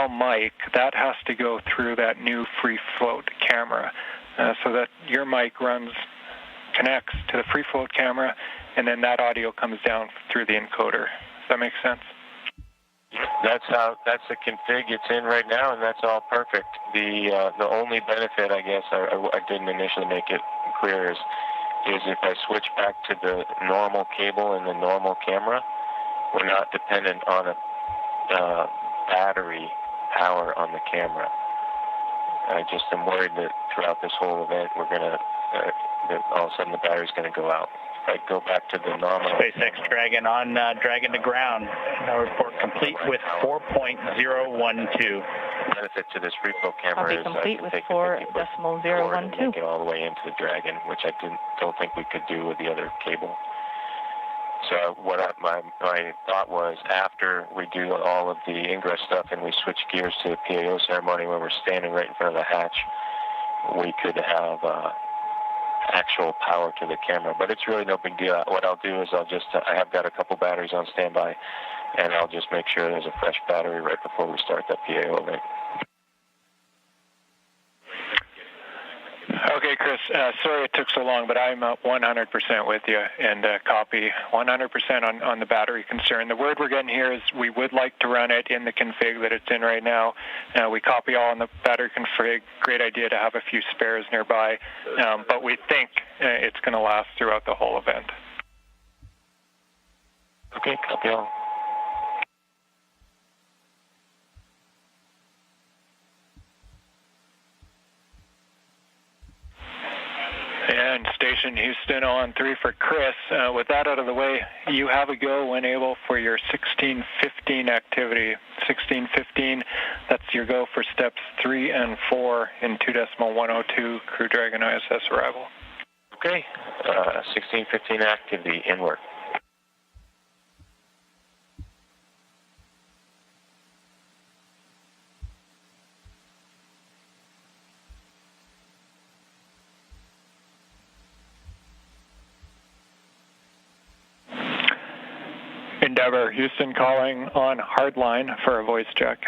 mic, that has to go through that new free float camera, so that your mic connects to the free float camera, and then that audio comes down through the encoder. Does that make sense? That's the config it's in right now, and that's all perfect. The only benefit, I guess, I didn't initially make it clear is if I switch back to the normal cable and the normal camera, we're not dependent on a battery power on the camera. I just am worried that throughout this whole event, we're gonna that all of a sudden the battery's gonna go out. If I go back to the normal. SpaceX Dragon on Dragon to ground. Now report complete with 4.012. The benefit to this free flow camera is complete I with can take 4.012. and make it all the way into the Dragon, which I don't think we could do with the other cable. So my thought was, after we do all of the ingress stuff and we switch gears to the PAO ceremony when we're standing right in front of the hatch, we could have actual power to the camera. But it's really no big deal. What I'll do is I have got a couple batteries on standby, and I'll just make sure there's a fresh battery right before we start that PAO event. Okay, Chris, sorry it took so long, but I'm 100% with you, and copy 100% on the battery concern. The word we're getting here is we would like to run it in the config that it's in right now. We copy all on the battery config. Great idea to have a few spares nearby, but we think it's going to last throughout the whole event. Okay, copy all. And Station Houston on 3 for Chris. With that out of the way, you have a go when able for your 1615 activity. 1615, that's your go for steps 3 and 4 in 2.102 Crew Dragon ISS arrival. Okay, 1615 activity, inward. Endeavour, Houston calling on hardline for a voice check.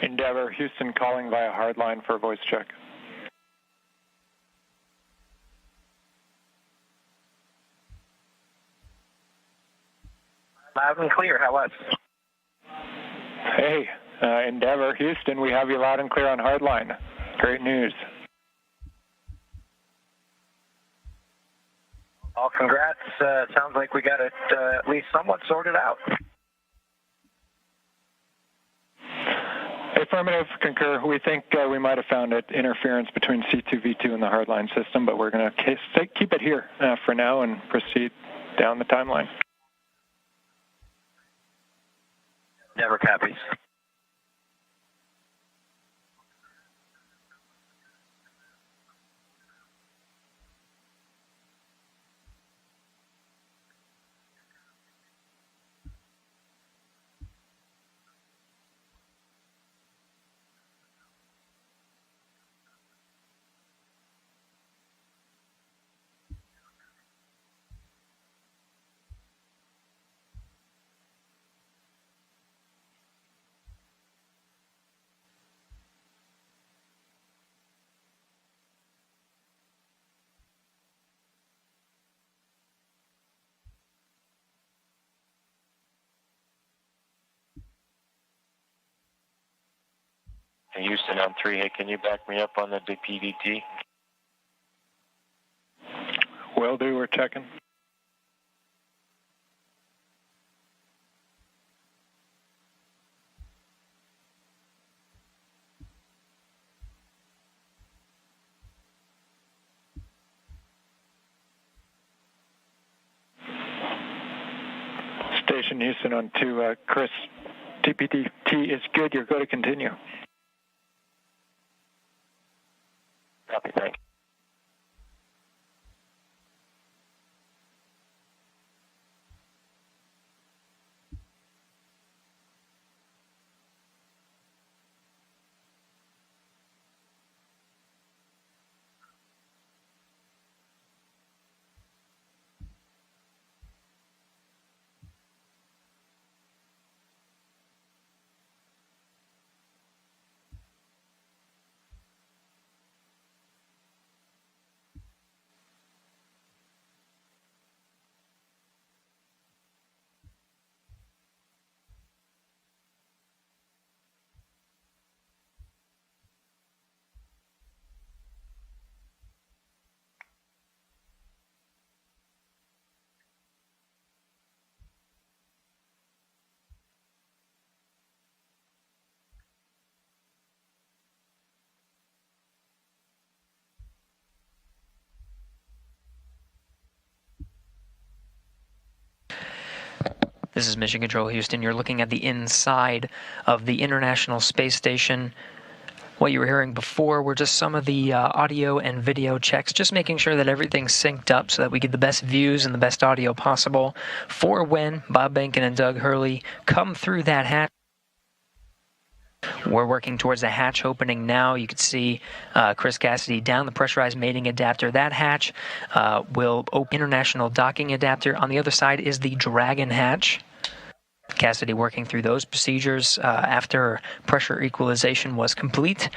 Endeavour, Houston calling via hardline for a voice check. Loud and clear, how was? Hey, Endeavour, Houston, we have you loud and clear on hardline. Great news. Well, congrats. Sounds like we got it at least somewhat sorted out. Affirmative, concur. We think we might have found interference between C2V2 and the hardline system, but we're going to keep it here for now and proceed down the timeline. Never copies. Houston on 3, hey, can you back me up on the PDT? Will do, we're checking. Station Houston on 2, Chris, TPT is good. You're going to continue. Copy, thanks. This is Mission Control Houston. You're looking at the inside of the International Space Station. What you were hearing before were just some of the audio and video checks, just making sure that everything's synced up so that we get the best views and the best audio possible for when Bob Behnken and Doug Hurley come through that hatch. We're working towards a hatch opening now. You can see Chris Cassidy down the pressurized mating adapter. That hatch will open international docking adapter. On the other side is the Dragon hatch. Cassidy working through those procedures after pressure equalization was complete.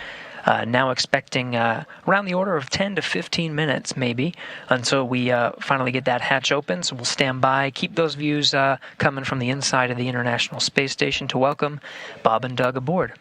Now expecting around the order of 10 to 15 minutes maybe until we finally get that hatch open. So we'll stand by, keep those views coming from the inside of the International Space Station to welcome Bob and Doug aboard.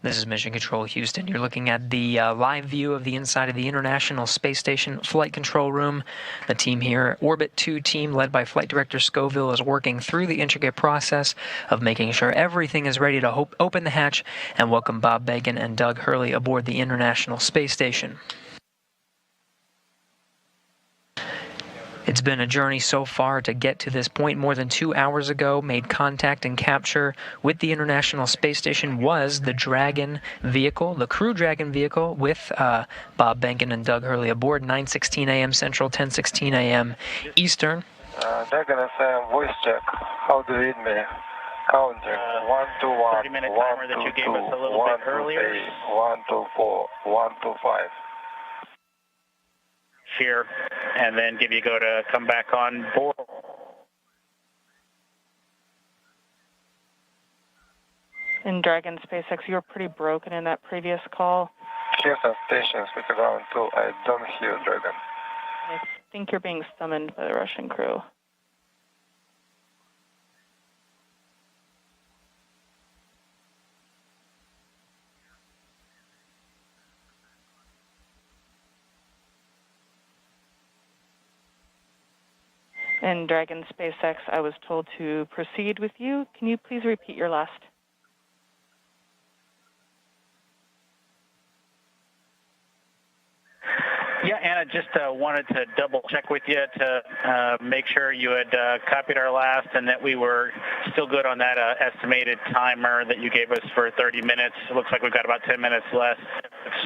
This is Mission Control Houston. You're looking at the live view of the inside of the International Space Station Flight Control Room. The team here, Orbit 2 team, led by Flight Director Scoville, is working through the intricate process of making sure everything is ready to open the hatch and welcome Bob Behnken and Doug Hurley aboard the International Space Station. It's been a journey so far to get to this point. More than 2 hours ago, made contact and capture with the International Space Station was the Dragon vehicle, the Crew Dragon vehicle, with Bob Behnken and Doug Hurley aboard, 9:16 a.m. Central, 10:16 a.m. Eastern. Dragon FM voice check. How do you read me? Counting. 1, 2, 1. 30-minute timer that you gave us a little bit earlier. 1, 2, 4. 1, 2, 5. here, and then give you a go to come back on board. In Dragon SpaceX, you were pretty broken in that previous call. Here's some stations with ground 2. I don't hear Dragon. I think you're being summoned by the Russian crew. In Dragon SpaceX, I was told to proceed with you. Can you please repeat your last? Yeah, Anna, just wanted to double check with you to make sure you had copied our last and that we were still good on that estimated timer that you gave us for 30 minutes. It looks like we've got about 10 minutes left.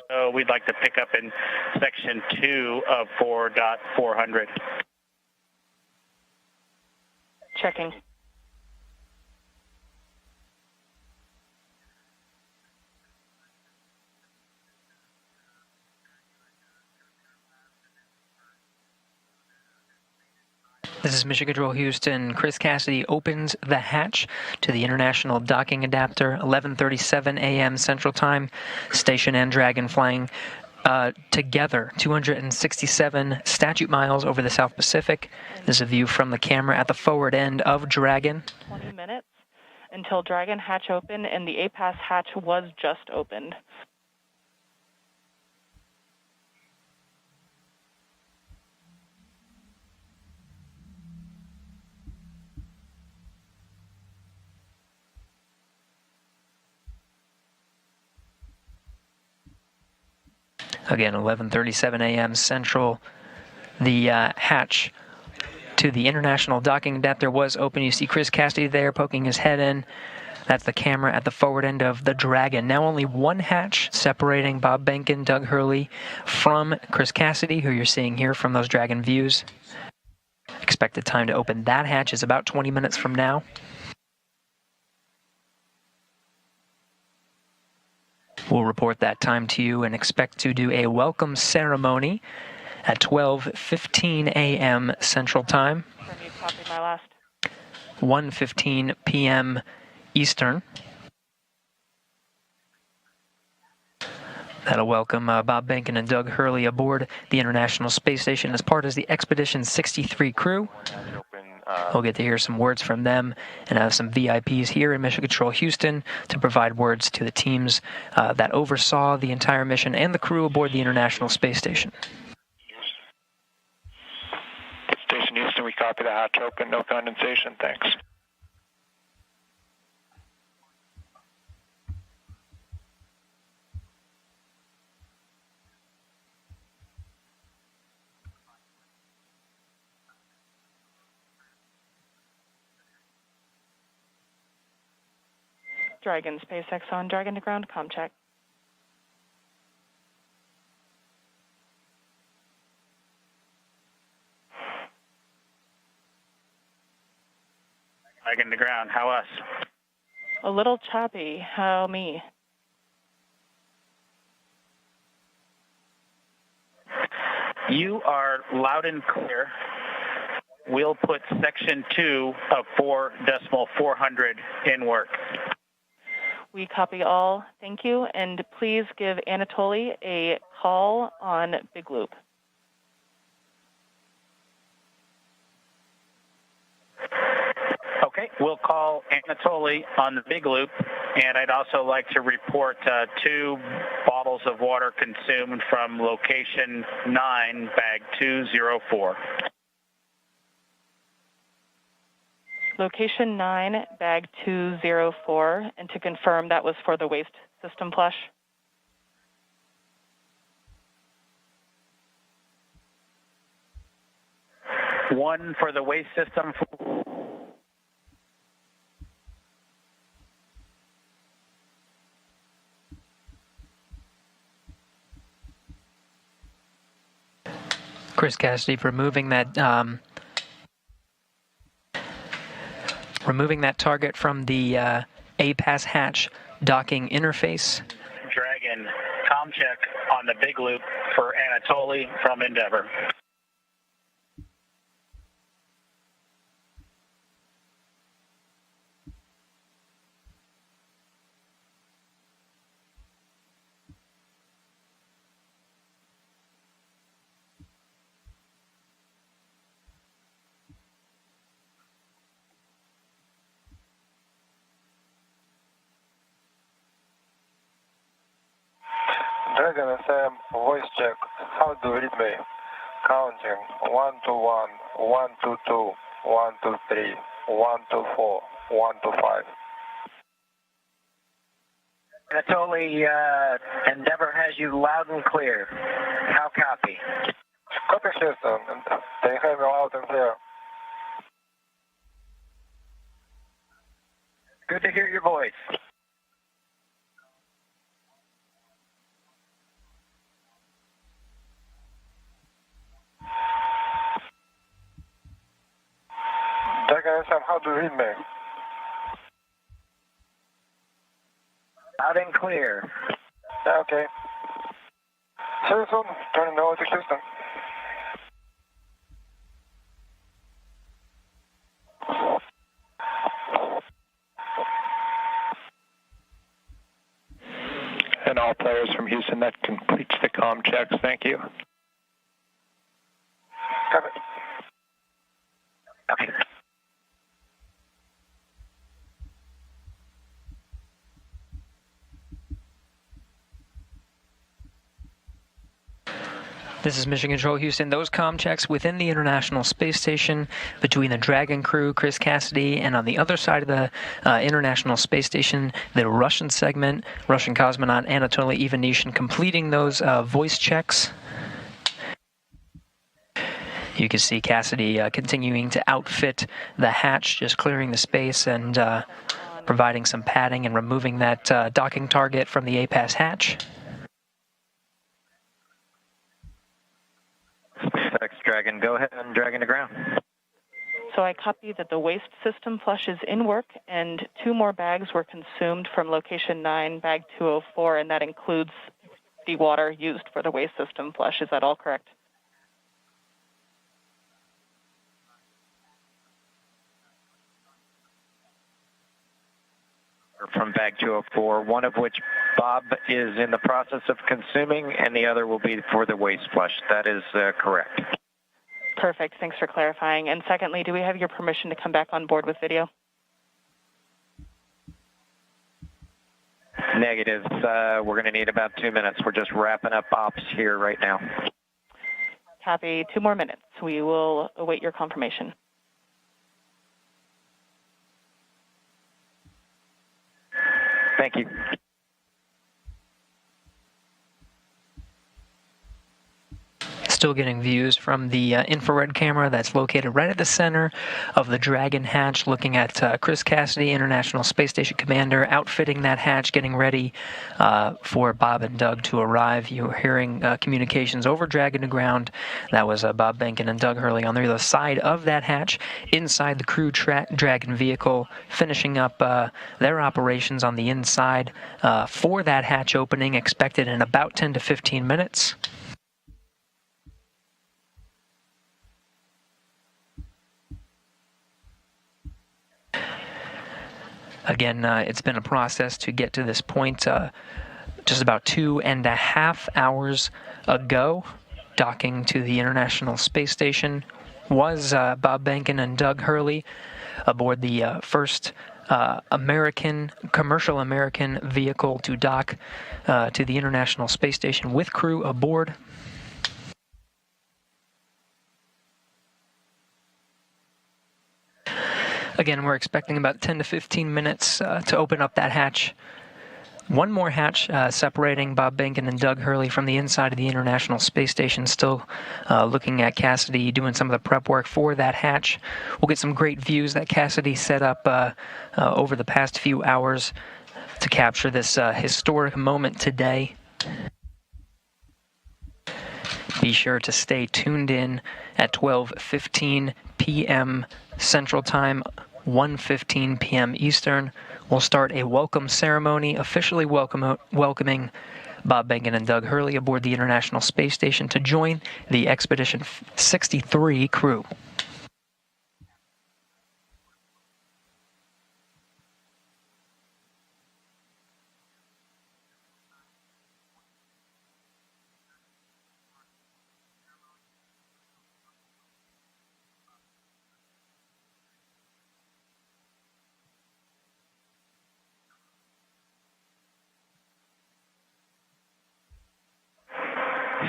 So we'd like to pick up in section 2 of 4.400. Checking. This is Mission Control Houston. Chris Cassidy opens the hatch to the International Docking Adapter, 11:37 a.m. Central Time. Station and Dragon flying together, 267 statute miles over the South Pacific. This is a view from the camera at the forward end of Dragon. 20 minutes until Dragon hatch opened, and the APAS hatch was just opened. Again, 11:37 a.m. Central. The hatch to the International Docking Adapter was open. You see Chris Cassidy there poking his head in. That's the camera at the forward end of the Dragon. Now only one hatch separating Bob Behnken, Doug Hurley from Chris Cassidy, who you're seeing here from those Dragon views. Expected time to open that hatch is about 20 minutes from now. We'll report that time to you and expect to do a welcome ceremony at 12:15 a.m. Central Time. Can you copy my last? 1:15 p.m. Eastern. That'll welcome Bob Behnken and Doug Hurley aboard the International Space Station as part of the Expedition 63 crew. We'll get to hear some words from them and have some VIPs here in Mission Control Houston to provide words to the teams that oversaw the entire mission and the crew aboard the International Space Station. Station Houston, we copy the hatch open, no condensation, thanks. Dragon SpaceX on Dragon to ground, comm check. Dragon to ground, how us? A little choppy, how me? You are loud and clear. We'll put section 2 of 4.400 in work. We copy all, thank you, and please give Anatoly a call on Big Loop. Okay, we'll call Anatoly on the Big Loop, and I'd also like to report 2 bottles of water consumed from location 9, bag 204. Location 9, bag 204, and to confirm that was for the waste system flush. One for the waste system. Chris Cassidy for removing that target from the APAS hatch docking interface. Dragon, comm check on the Big Loop for Anatoly from Endeavour. Dragon FM, voice check. How do you read me? Counting 121, 122, 123, 124, 125. Anatoly, Endeavor has you loud and clear. How copy? Copy, Houston. They have you loud and clear. Good to hear your voice. Dragon FM, how do you read me? Loud and clear. Yeah, okay. See you soon. Turning over to Houston. And all players from Houston, that completes the comm checks. Thank you. Copy. Okay. This is Mission Control Houston. Those comm checks within the International Space Station between the Dragon crew, Chris Cassidy, and on the other side of the International Space Station, the Russian segment, Russian cosmonaut Anatoly Ivanishin completing those voice checks. You can see Cassidy continuing to outfit the hatch, just clearing the space and providing some padding and removing that docking target from the APAS hatch. SpaceX Dragon, go ahead and Dragon to ground. So I copy that the waste system flush is in work, and 2 more bags were consumed from location 9, bag 204, and that includes the water used for the waste system flush. Is that all correct? From bag 204, one of which Bob is in the process of consuming, and the other will be for the waste flush. That is correct. Perfect. Thanks for clarifying. And secondly, do we have your permission to come back on board with video? Negative. We're going to need about 2 minutes. We're just wrapping up ops here right now. Copy. 2 more minutes. We will await your confirmation. Thank you. Still getting views from the infrared camera that's located right at the center of the Dragon hatch, looking at Chris Cassidy, International Space Station Commander, outfitting that hatch, getting ready for Bob and Doug to arrive. You're hearing communications over Dragon to ground. That was Bob Behnken and Doug Hurley on the other side of that hatch, inside the crew Dragon vehicle, finishing up their operations on the inside for that hatch opening, expected in about 10 to 15 minutes. Again, it's been a process to get to this point. Just about 2.5 hours ago, docking to the International Space Station was Bob Behnken and Doug Hurley aboard the first commercial American vehicle to dock to the International Space Station with crew aboard. Again, we're expecting about 10 to 15 minutes to open up that hatch. One more hatch separating Bob Behnken and Doug Hurley from the inside of the International Space Station. Still looking at Cassidy doing some of the prep work for that hatch. We'll get some great views that Cassidy set up over the past few hours to capture this historic moment today. Be sure to stay tuned in at 12:15 p.m. Central Time, 1:15 p.m. Eastern. We'll start a welcome ceremony, officially welcoming Bob Behnken and Doug Hurley aboard the International Space Station to join the Expedition 63 crew.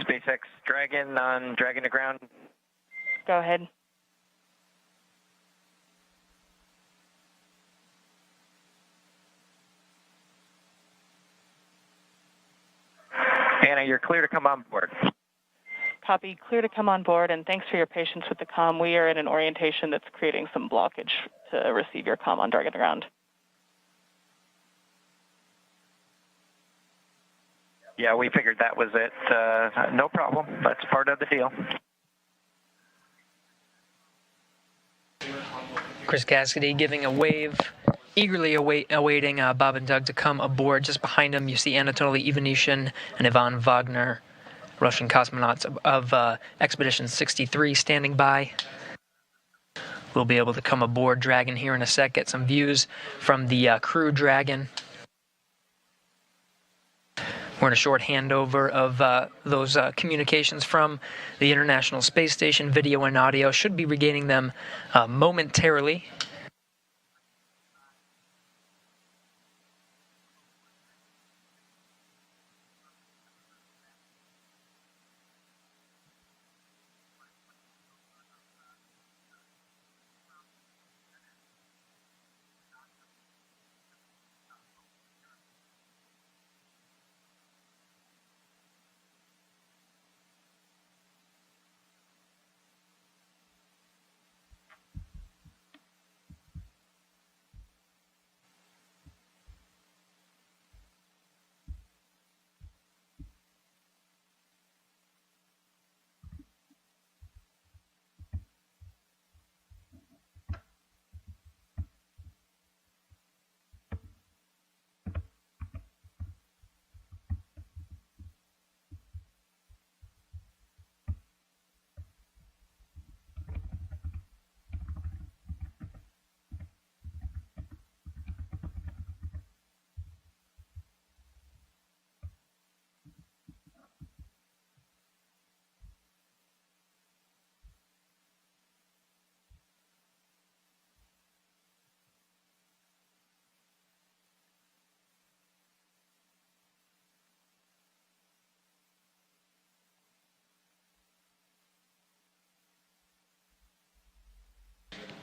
SpaceX Dragon on Dragon to ground. Go ahead. Anna, you're clear to come on board. Copy. Clear to come on board, and thanks for your patience with the comm. We are in an orientation that's creating some blockage to receive your comm on Dragon to ground. Yeah, we figured that was it. No problem. That's part of the deal. Chris Cassidy giving a wave, eagerly awaiting Bob and Doug to come aboard. Just behind him, you see Anatoly Ivanishin and Ivan Wagner, Russian cosmonauts of Expedition 63 standing by. We'll be able to come aboard Dragon here in a sec, get some views from the crew Dragon. We're in a short handover of those communications from the International Space Station. Video and audio should be regaining them momentarily.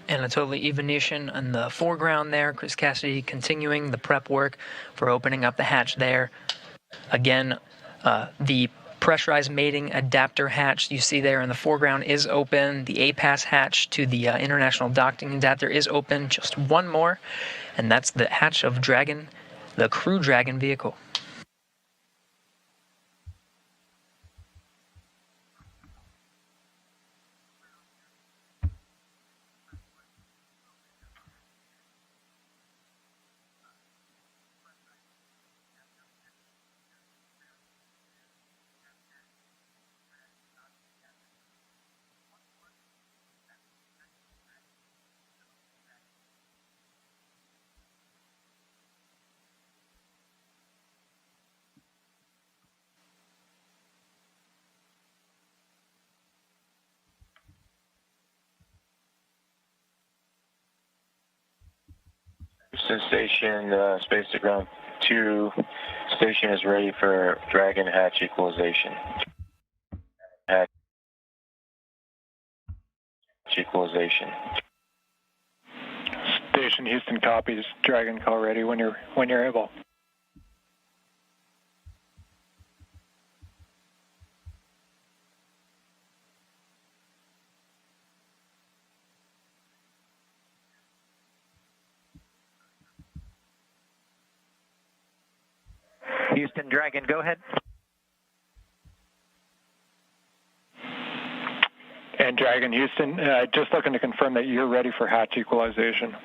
Anatoly Ivanishin in the foreground there. Chris Cassidy continuing the prep work for opening up the hatch there. Again, the pressurized mating adapter hatch you see there in the foreground is open. The APAS hatch to the International Docking Adapter is open. Just one more, and that's the hatch of Dragon, the Crew Dragon vehicle. Houston Station, Space to Ground 2, station is ready for Dragon hatch equalization. Hatch equalization. Station Houston copies. Dragon call ready when you're able. Houston Dragon, go ahead. And Dragon Houston, just looking to confirm that you're ready for hatch equalization.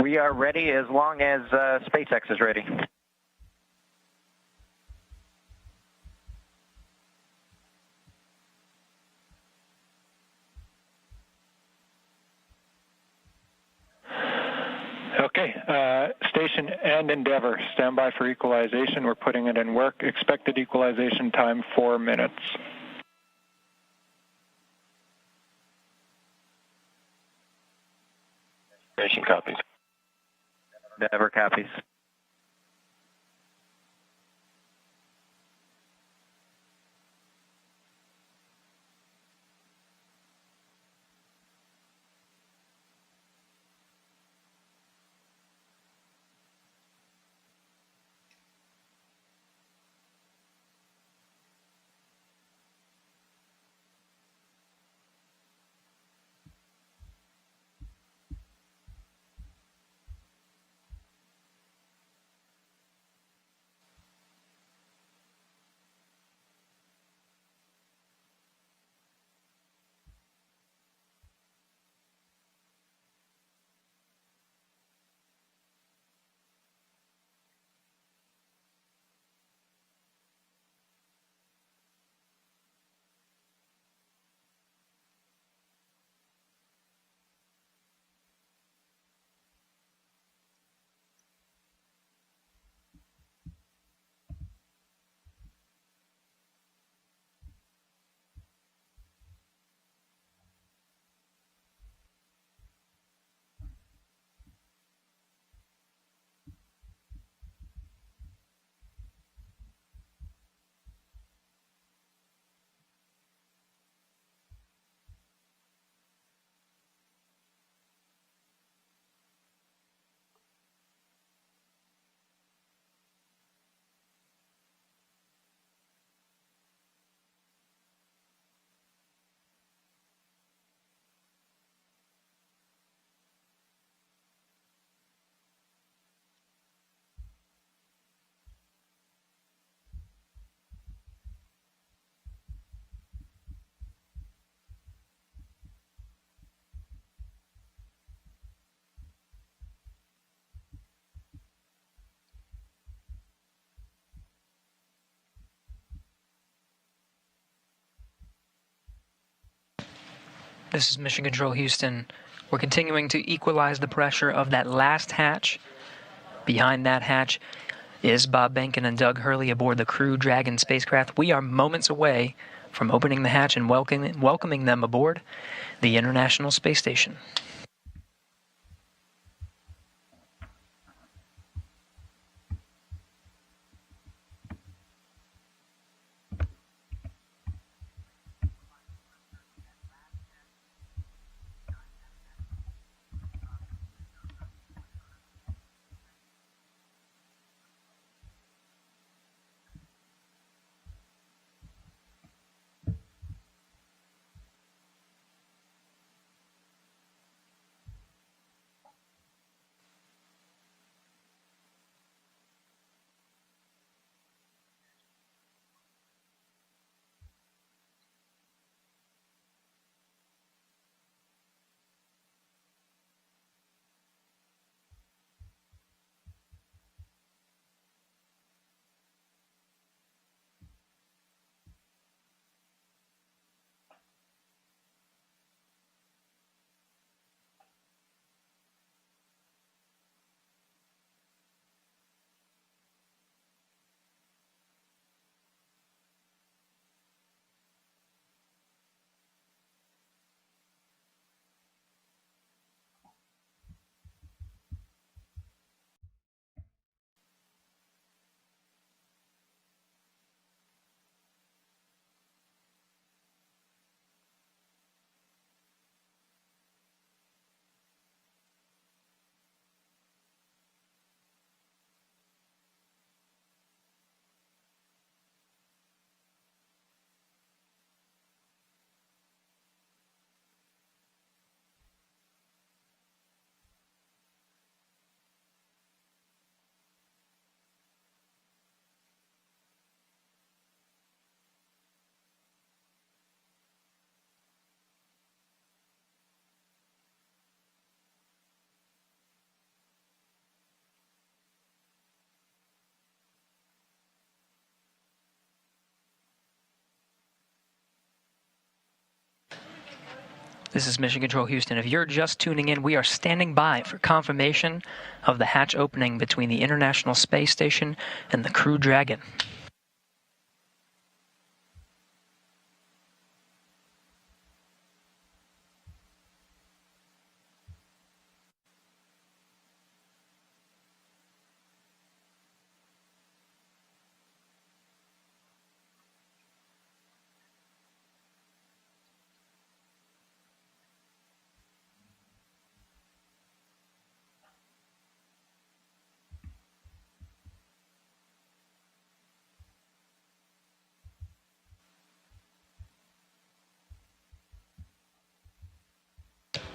We are ready as long as SpaceX is ready. Okay, Station and Endeavour, stand by for equalization. We're putting it in work. Expected equalization time, 4 minutes. Station copies. Endeavour copies. This is Mission Control Houston. We're continuing to equalize the pressure of that last hatch. Behind that hatch is Bob Behnken and Doug Hurley aboard the Crew Dragon spacecraft. We are moments away from opening the hatch and welcoming them aboard the International Space Station. This is Mission Control Houston. If you're just tuning in, we are standing by for confirmation of the hatch opening between the International Space Station and the Crew Dragon.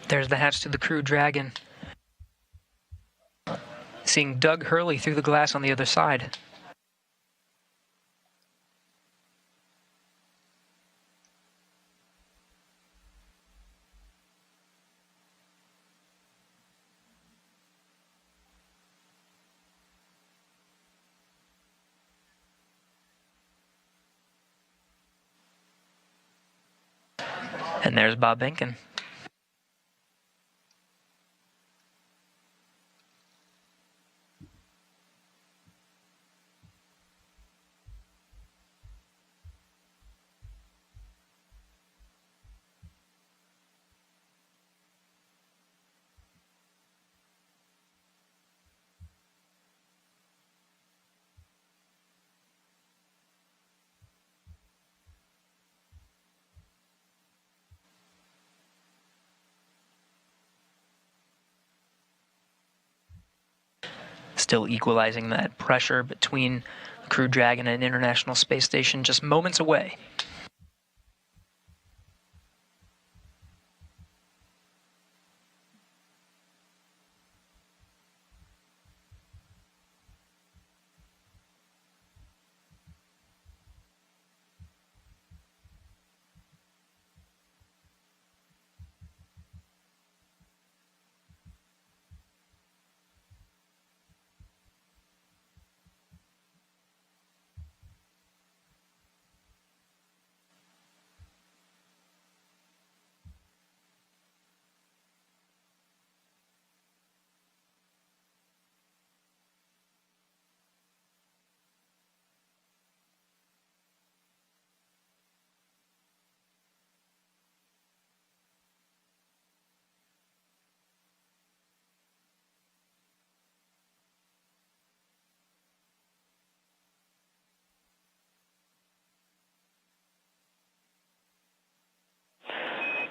There's the hatch to the Crew Dragon. Seeing Doug Hurley through the glass on the other side. And there's Bob Behnken. Still equalizing that pressure between the Crew Dragon and International Space Station, just moments away.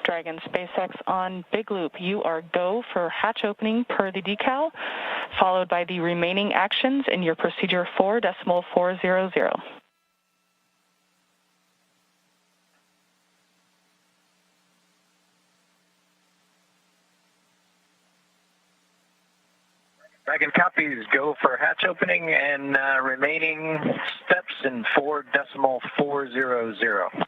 Dragon SpaceX on Big Loop. You are go for hatch opening per the decal, followed by the remaining actions in your procedure 4.400. Dragon copies, go for hatch opening and remaining steps in 4.400.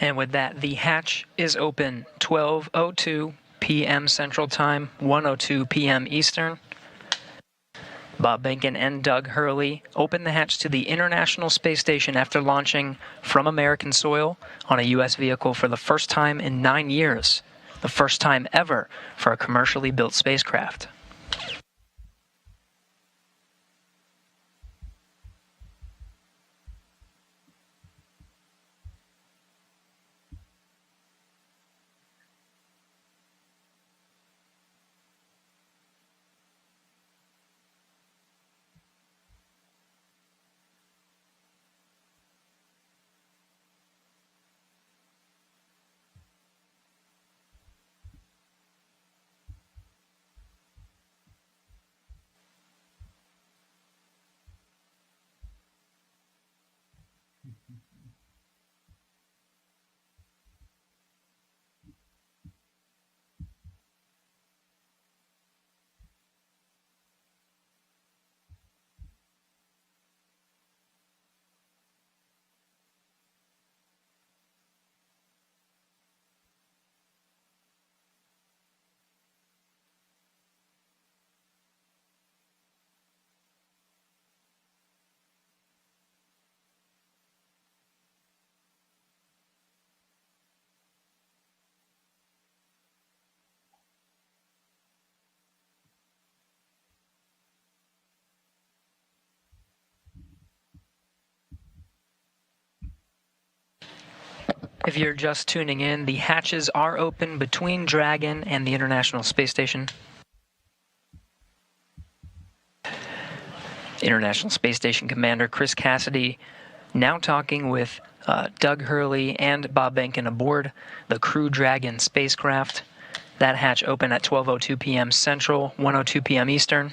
And with that, the hatch is open. 12:02 p.m. Central Time, 1:02 p.m. Eastern. Bob Behnken and Doug Hurley opened the hatch to the International Space Station after launching from American soil on a U.S. vehicle for the first time in 9 years. The first time ever for a commercially built spacecraft. If you're just tuning in, the hatches are open between Dragon and the International Space Station. International Space Station Commander Chris Cassidy now talking with Doug Hurley and Bob Behnken aboard the Crew Dragon spacecraft. That hatch open at 12:02 p.m. Central, 1:02 p.m. Eastern.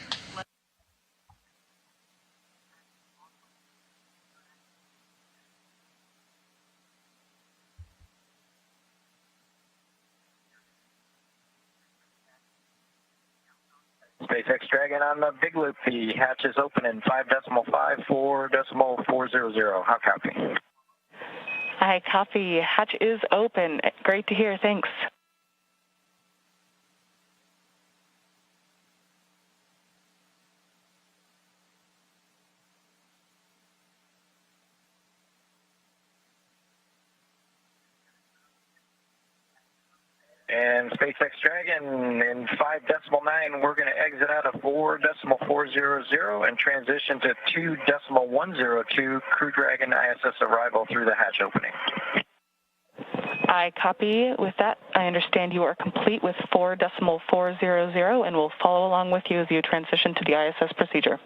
SpaceX Dragon on the big loop. The hatch is open in 5.54.400. How copy? I copy. Hatch is open. Great to hear. Thanks. And SpaceX Dragon in 5.9, we're going to exit out of 4.400 and transition to 2.102 Crew Dragon ISS arrival through the hatch opening. I copy. With that, I understand you are complete with 4.400 and will follow along with you as you transition to the ISS procedure.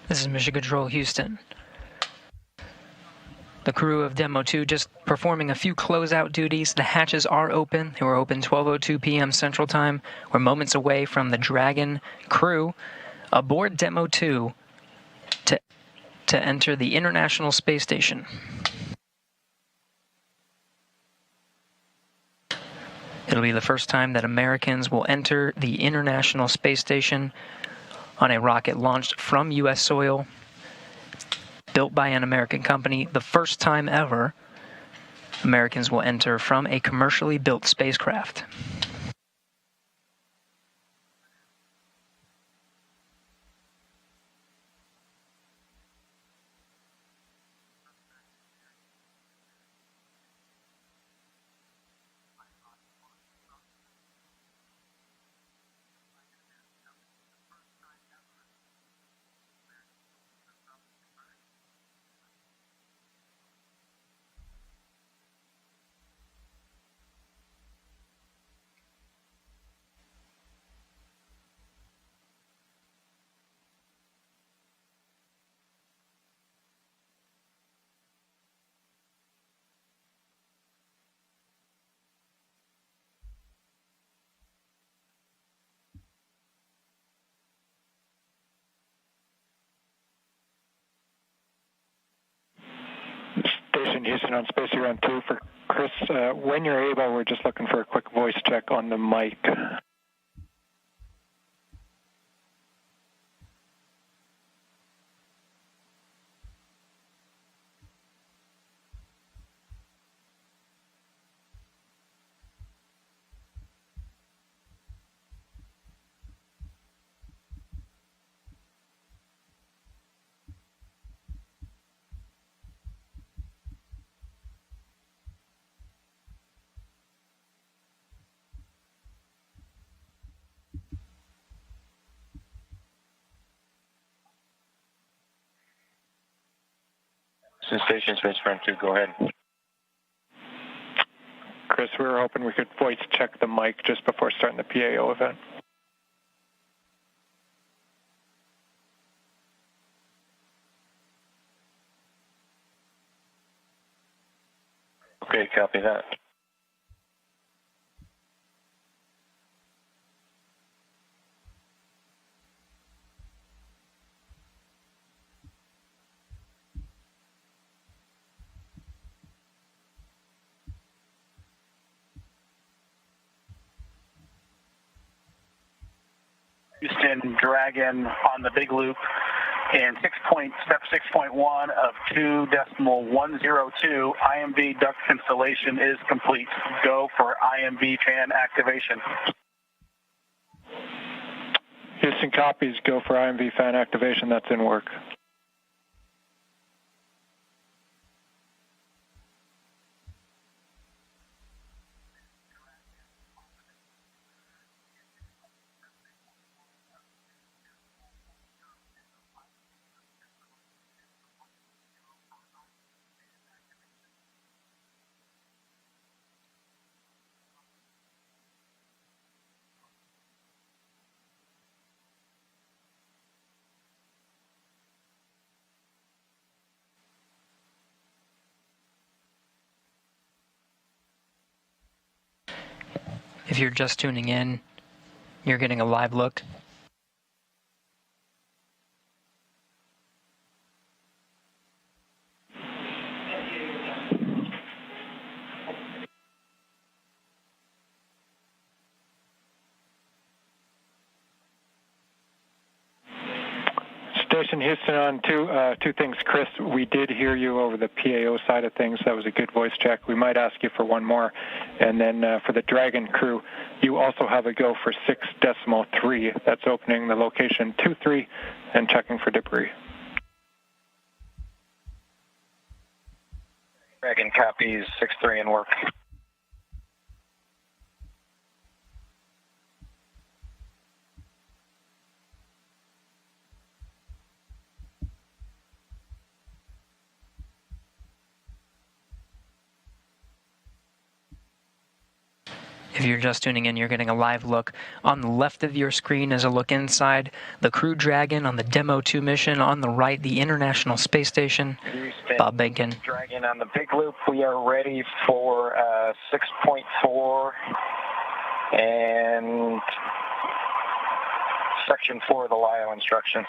This is Mission Control Houston. The crew of Demo-2 just performing a few closeout duties. The hatches are open. They were open 12:02 p.m. Central Time. We're moments away from the Dragon crew aboard Demo-2 to enter the International Space Station. It'll be the first time that Americans will enter the International Space Station on a rocket launched from U.S. soil, built by an American company. The first time ever Americans will enter from a commercially built spacecraft. Station Houston on Space Run 2 for Chris. When you're able, we're just looking for a quick voice check on the mic. Houston Station, Space Front 2, go ahead. Chris, we were hoping we could voice check the mic just before starting the PAO event. Okay, copy that. Houston Dragon on the big loop, and step 6.1 of 2.102 IMV duct installation is complete. Go for IMV fan activation. Houston copies, go for IMV fan activation, that's in work. If you're just tuning in, you're getting a live look. Station Houston on two things. Chris, we did hear you over the PAO side of things. That was a good voice check. We might ask you for one more. And then for the Dragon crew, you also have a go for 6.3. That's opening the location 23 and checking for debris. Dragon copies 6.3 in work. If you're just tuning in, you're getting a live look. On the left of your screen is a look inside the Crew Dragon on the Demo-2 mission. On the right, the International Space Station. Houston Bob Benkin. Dragon on the big loop. We are ready for 6.4 and section 4 of the LIO instructions.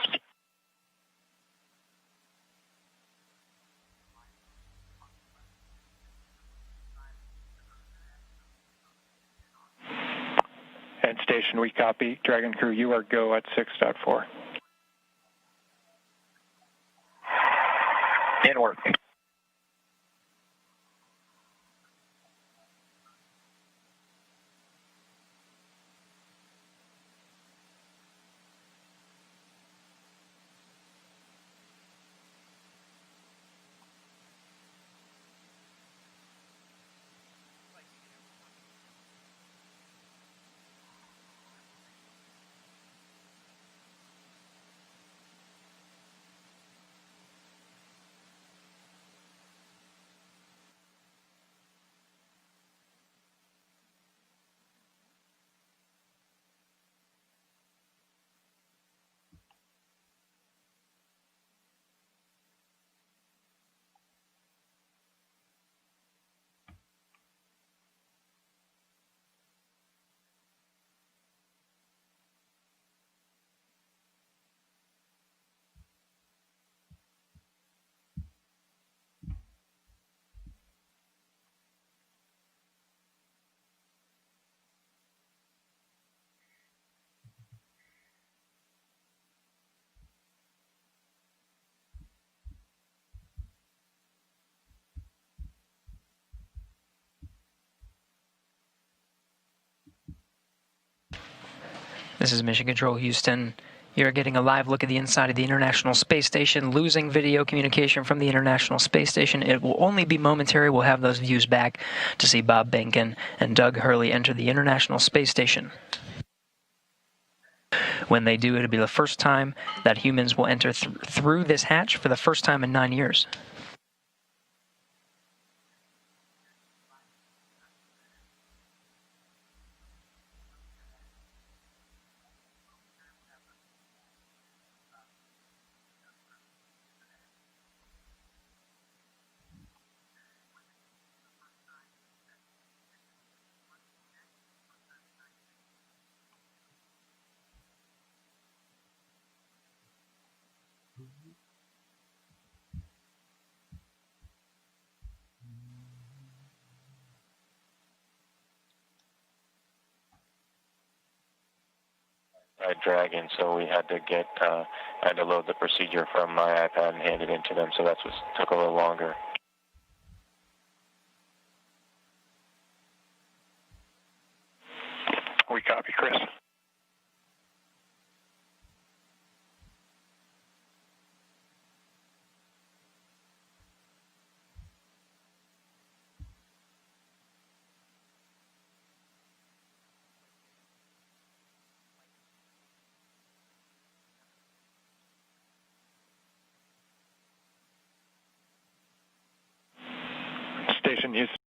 And station, we copy. Dragon crew, you are go at 6.4. In work. This is Mission Control Houston. You're getting a live look at the inside of the International Space Station, losing video communication from the International Space Station. It will only be momentary. We'll have those views back to see Bob Benkin and Doug Hurley enter the International Space Station. When they do, it'll be the first time that humans will enter through this hatch for the first time in 9 years. Dragon, so we had to I had to load the procedure from my iPad and hand it in to them, so that's what took a little longer. We copy, Chris. Station Houston.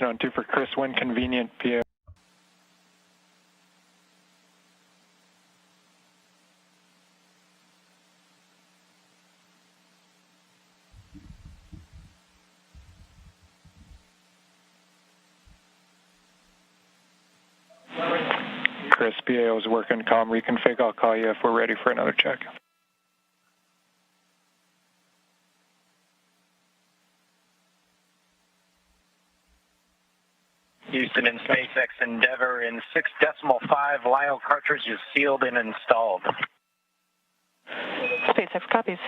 On 2 for Chris, when convenient, PA. Chris, PA was working comm reconfig. I'll call you if we're ready for another check. Houston and SpaceX Endeavour in 6.5 LIO cartridges sealed and installed. SpaceX copies.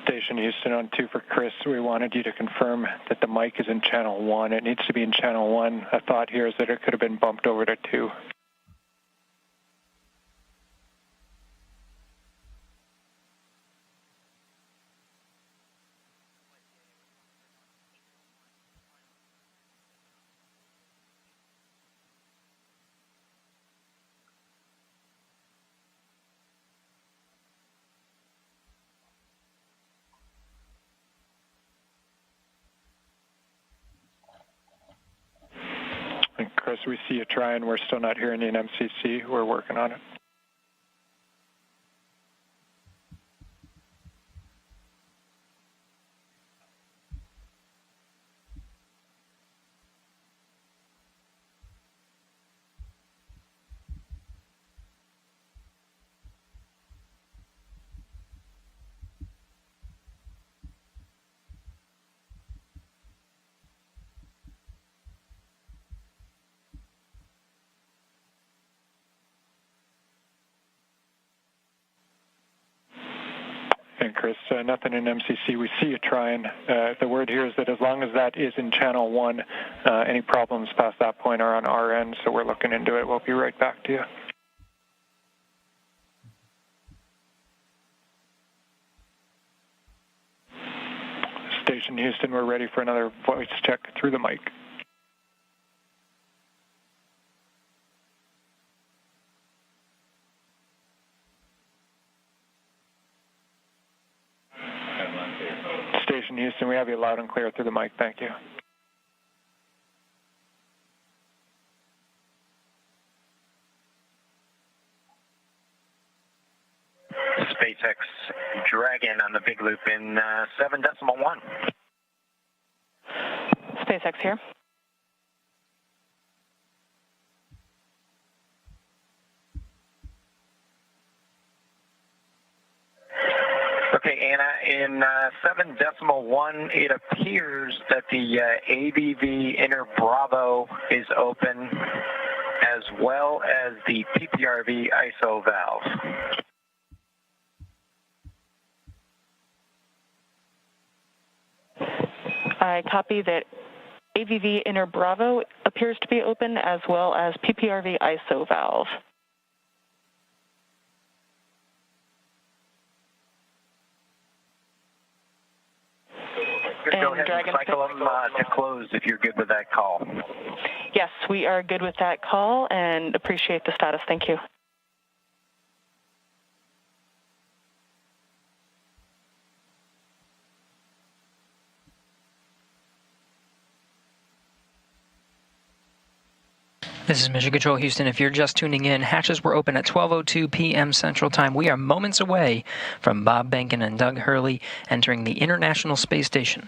Station Houston on 2 for Chris. We wanted you to confirm that the mic is in channel 1. It needs to be in channel 1. A thought here is that it could have been bumped over to 2. And Chris, we see you trying. We're still not hearing you in MCC. We're working on it. And Chris, nothing in MCC. We see you trying. The word here is that as long as that is in channel 1, any problems past that point are on our end, so we're looking into it. We'll be right back to you. Station Houston, we're ready for another voice check through the mic. Station Houston, we have you loud and clear through the mic. Thank you. SpaceX Dragon on the big loop in 7.1. SpaceX here. Okay, Anna, in 7.1, it appears that the AVV inner Bravo is open, as well as the PPRV ISO valve. I copy that AVV inner Bravo appears to be open, as well as PPRV ISO valve. Go ahead and cycle them to close if you're good with that call. Yes, we are good with that call and appreciate the status. Thank you. This is Mission Control Houston. If you're just tuning in, hatches were open at 12:02 p.m. Central Time. We are moments away from Bob Behnken and Doug Hurley entering the International Space Station.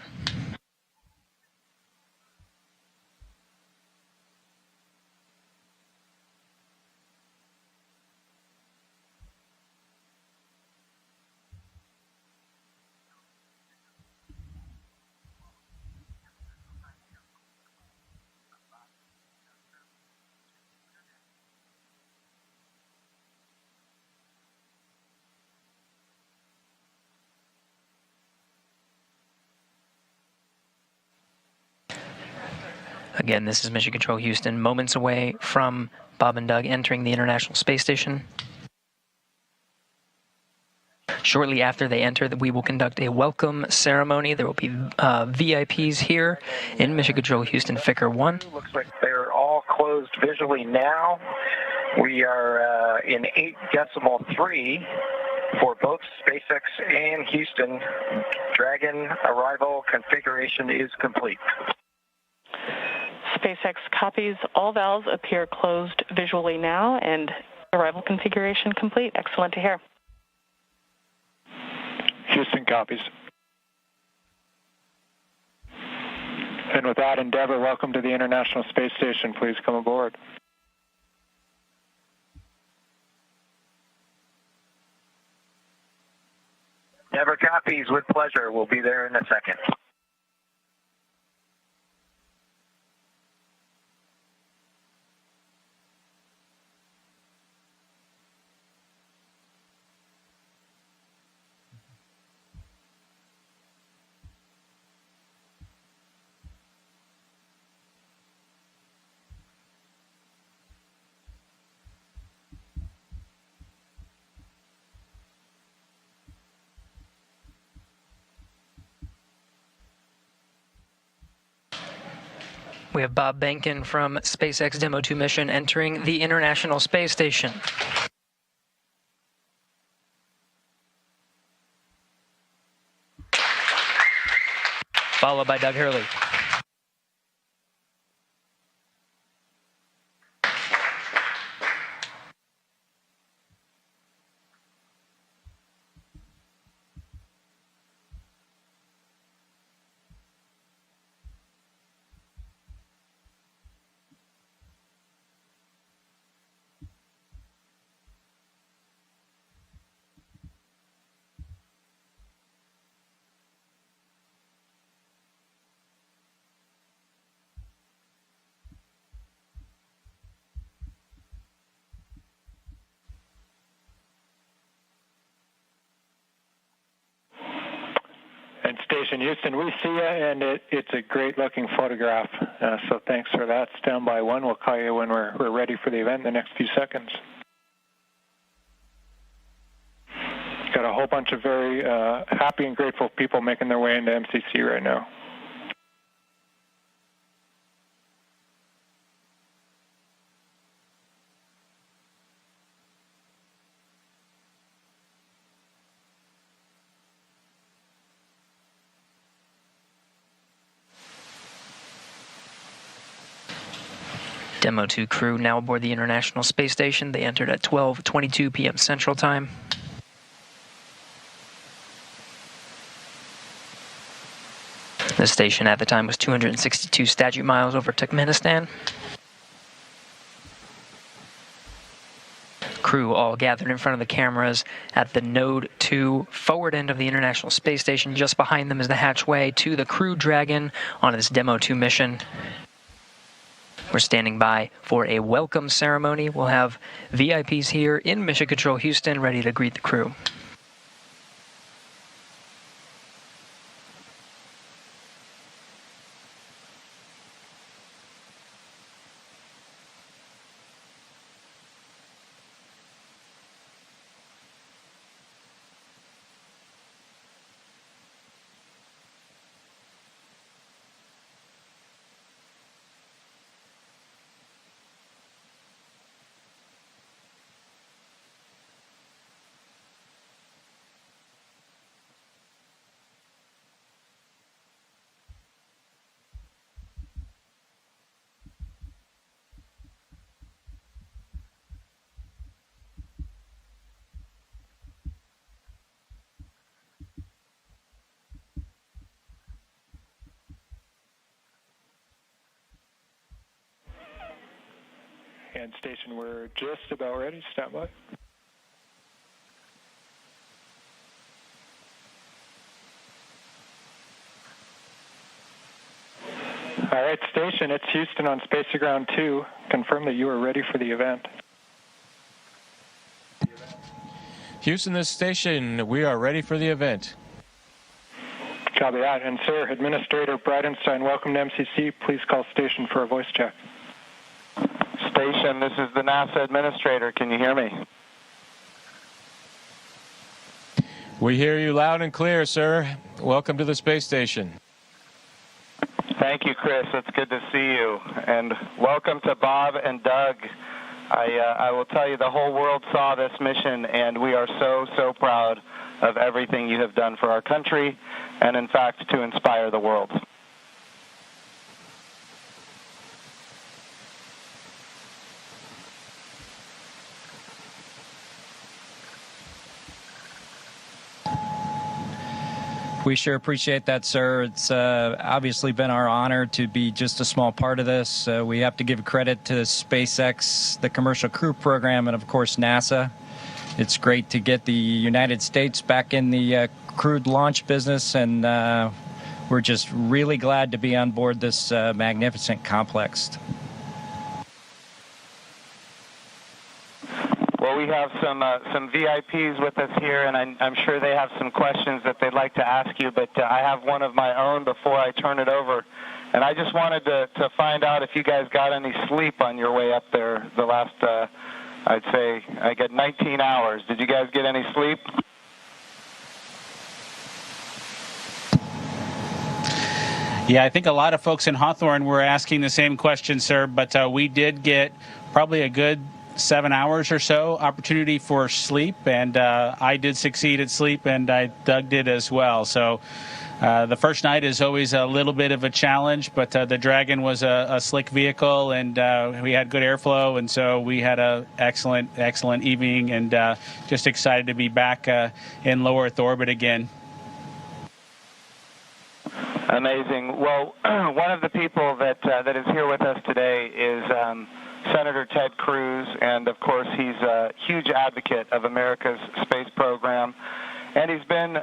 Again, this is Mission Control Houston, moments away from Bob and Doug entering the International Space Station. Shortly after they enter, we will conduct a welcome ceremony. There will be VIPs here in Mission Control Houston, Ficker 1. Looks like they're all closed visually now. We are in 8.3 for both SpaceX and Houston. Dragon arrival configuration is complete. SpaceX copies. All valves appear closed visually now, and arrival configuration complete. Excellent to hear. Houston copies. And with that, Endeavour, welcome to the International Space Station. Please come aboard. Endeavour copies with pleasure. We'll be there in a second. We have Bob Behnken from SpaceX Demo-2 mission entering the International Space Station. Followed by Doug Hurley. And Station Houston, we see you, and it's a great-looking photograph. So thanks for that. Stand by one. We'll call you when we're ready for the event in the next few seconds. Got a whole bunch of very happy and grateful people making their way into MCC right now. Demo-2 crew now aboard the International Space Station. They entered at 12:22 p.m. Central Time. The station at the time was 262 statute miles over Turkmenistan. Crew all gathered in front of the cameras at the Node 2 forward end of the International Space Station. Just behind them is the hatchway to the Crew Dragon on this Demo-2 mission. We're standing by for a welcome ceremony. We'll have VIPs here in Mission Control Houston ready to greet the crew. And station, we're just about ready. Stand by. All right, station, it's Houston on Space to Ground 2. Confirm that you are ready for the event. Houston, this station, we are ready for the event. Copy that. And sir, Administrator Bridenstine, welcome to MCC. Please call station for a voice check. Station, this is the NASA Administrator. Can you hear me? We hear you loud and clear, sir. Welcome to the space station. Thank you, Chris. It's good to see you. And welcome to Bob and Doug. I will tell you, the whole world saw this mission, and we are so proud of everything you have done for our country and, in fact, to inspire the world. We sure appreciate that, sir. It's obviously been our honor to be just a small part of this. We have to give credit to SpaceX, the Commercial Crew Program, and, of course, NASA. It's great to get the United States back in the crewed launch business, and we're just really glad to be on board this magnificent complex. Well, we have some VIPs with us here, and I'm sure they have some questions that they'd like to ask you, but I have one of my own before I turn it over. And I just wanted to find out if you guys got any sleep on your way up there the last, I'd say, I got 19 hours. Did you guys get any sleep? Yeah, I think a lot of folks in Hawthorne were asking the same question, sir, but we did get probably a good 7 hours or so opportunity for sleep, and I did succeed at sleep, and Doug did as well. So the first night is always a little bit of a challenge, but the Dragon was a slick vehicle, and we had good airflow, and so we had a excellent evening, and just excited to be back in low Earth orbit again. Amazing. Well, one of the people that is here with us today is Senator Ted Cruz, and of course he's a huge advocate of America's space program, and he's been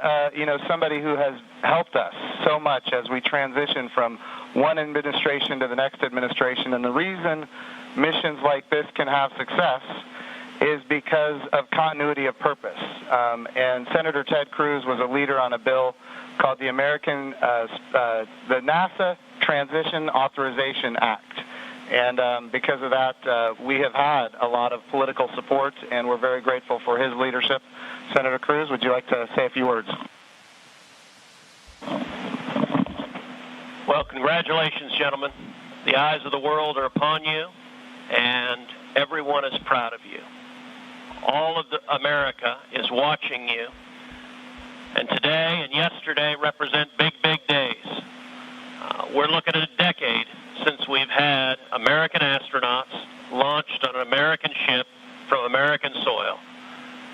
somebody who has helped us so much as we transition from one administration to the next administration. And the reason missions like this can have success is because of continuity of purpose. And Senator Ted Cruz was a leader on a bill called the the NASA Transition Authorization Act. And because of that, we have had a lot of political support, and we're very grateful for his leadership. Senator Cruz, would you like to say a few words? Well, congratulations, gentlemen. The eyes of the world are upon you, and everyone is proud of you. All of America is watching you, and today and yesterday represent big days. We're looking at a decade since we've had American astronauts launched on an American ship from American soil.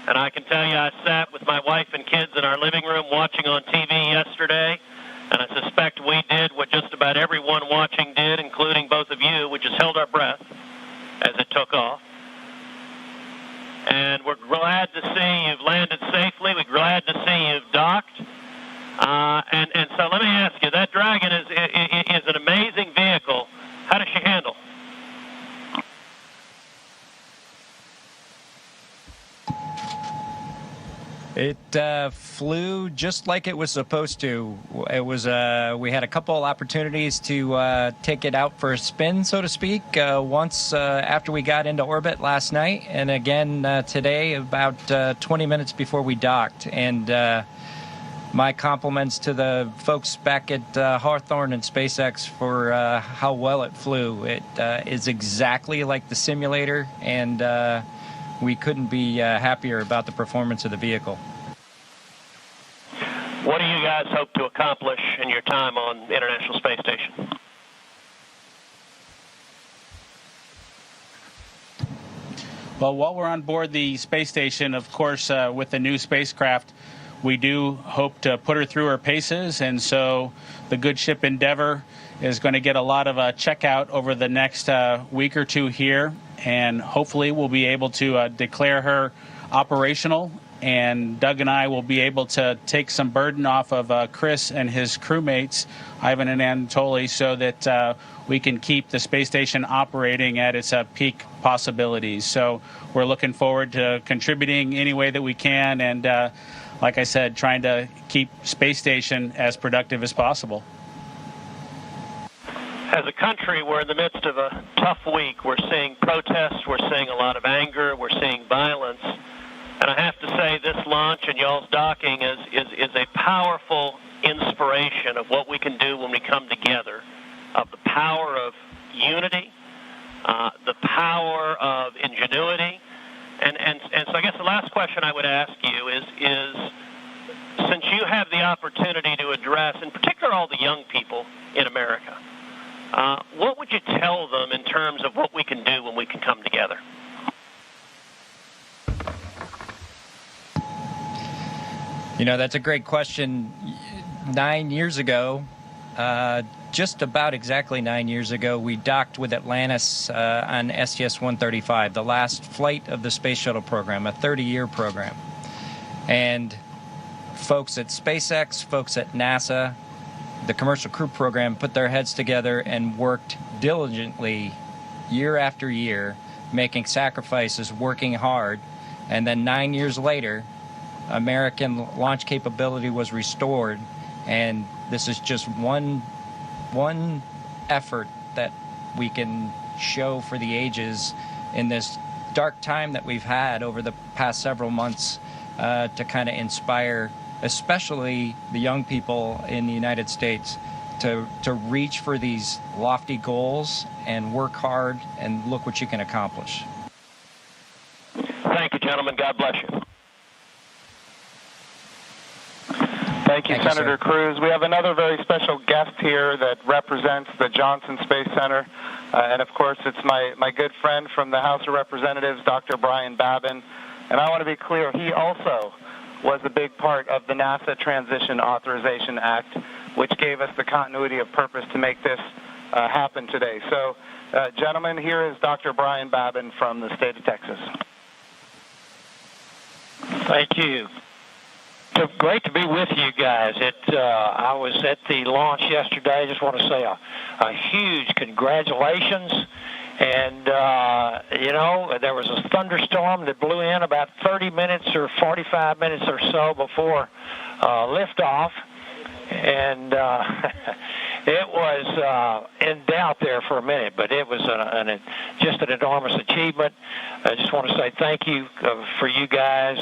And I can tell you, I sat with my wife and kids in our living room watching on TV yesterday, and I suspect we did about everyone watching did, including both of you. We just held our breath as it took off. And we're glad to see you've landed safely. We're glad to see you've docked. And so let me ask you, that Dragon is an amazing vehicle. How does she handle? It flew just like it was supposed to. It was we had a couple opportunities to take it out for a spin, so to speak, once after we got into orbit last night, and again today about 20 minutes before we docked. And my compliments to the folks back at Hawthorne and SpaceX for how well it flew. It is exactly like the simulator, and we couldn't be happier about the performance of the vehicle. What do you guys hope to accomplish in your time on the International Space Station? Well, while we're on board the space station, of course, with the new spacecraft, we do hope to put her through her paces, and so the good ship Endeavour is going to get a lot of checkout over the next week or two here, and hopefully we'll be able to declare her operational, and Doug and I will be able to take some burden off of Chris and his crewmates, Ivan and Anatoly, so that we can keep the space station operating at its peak possibilities. So we're looking forward to contributing any way that we can, and like I said, trying to keep space station as productive as possible. As a country, we're in the midst of a tough week. We're seeing protests, we're seeing a lot of anger, we're seeing violence. And I have to say, this launch and y'all's docking is a powerful inspiration of what we can do when we come together, of the power of unity, the power of ingenuity. And so I guess the last question I would ask you is since you have the opportunity to address, in particular, all the young people in America, what would you tell them in terms of what we can do when we can come together? You know, that's a great question. 9 years ago, just about exactly 9 years ago, we docked with Atlantis on STS-135, the last flight of the Space Shuttle program, a 30-year program. And folks at SpaceX, folks at NASA, the Commercial Crew Program put their heads together and worked diligently year after year, making sacrifices, working hard. And then 9 years later, American launch capability was restored, and this is just one effort that we can show for the ages in this dark time that we've had over the past several months to kind of inspire especially the young people in the United States to reach for these lofty goals and work hard and look what you can accomplish. Thank you, gentlemen. God bless you. Thank you, Senator Cruz. We have another very special guest here that represents the Johnson Space Center. And, of course, it's my good friend from the House of Representatives, Dr. Brian Babin. And I want to be clear, he also was a big part of the NASA Transition Authorization Act, which gave us the continuity of purpose to make this happen today. So, gentlemen, here is Dr. Brian Babin from the state of Texas. Thank you. So great to be with you guys. I was at the launch yesterday. I just want to say a huge congratulations. And, you know, there was a thunderstorm that blew in about 30 minutes or 45 minutes or so before liftoff. And it was in doubt there for a minute, but it was just an enormous achievement. I just want to say thank you for you guys.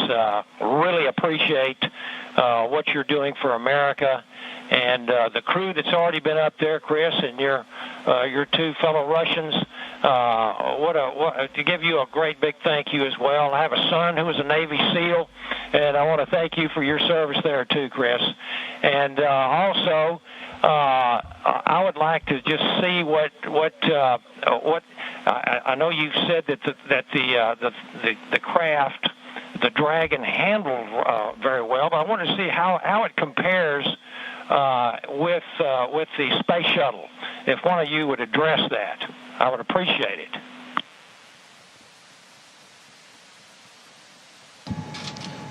Really appreciate what you're doing for America. And the crew that's already been up there, Chris, and your two fellow Russians, to give you a great big thank you as well. I have a son who was a Navy SEAL, and I want to thank you for your service there too, Chris. And also, I would like to just see what I know you said that the craft, the Dragon, handled very well, but I want to see how it compares with the space shuttle. If one of you would address that, I would appreciate it.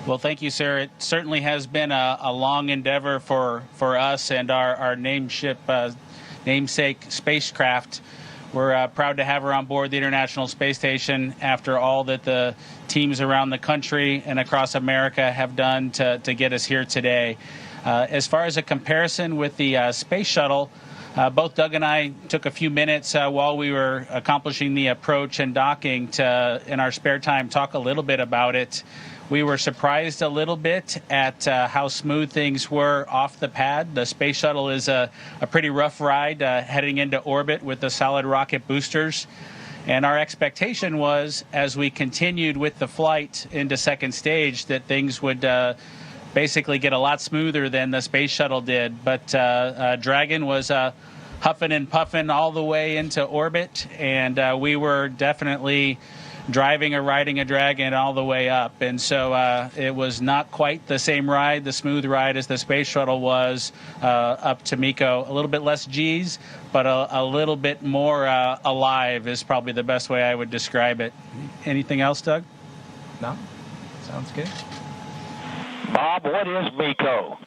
Well, thank you, sir. It certainly has been a long endeavor for us and our namesake spacecraft. We're proud to have her on board the International Space Station after all that the teams around the country and across America have done to get us here today. As far as a comparison with the space shuttle, both Doug and I took a few minutes while we were accomplishing the approach and docking to, in our spare time, talk a little bit about it. We were surprised a little bit at how smooth things were off the pad. The space shuttle is a pretty rough ride heading into orbit with the solid rocket boosters. And our expectation was, as we continued with the flight into second stage, that things would basically get a lot smoother than the space shuttle did. But Dragon was huffing and puffing all the way into orbit, and we were definitely driving or riding a Dragon all the way up. And so it was not quite the same ride, the smooth ride, as the space shuttle was up to MECO. A little bit less G's, but a little bit more alive is probably the best way I would describe it. Anything else, Doug? No? Sounds good. Bob, what is MECO?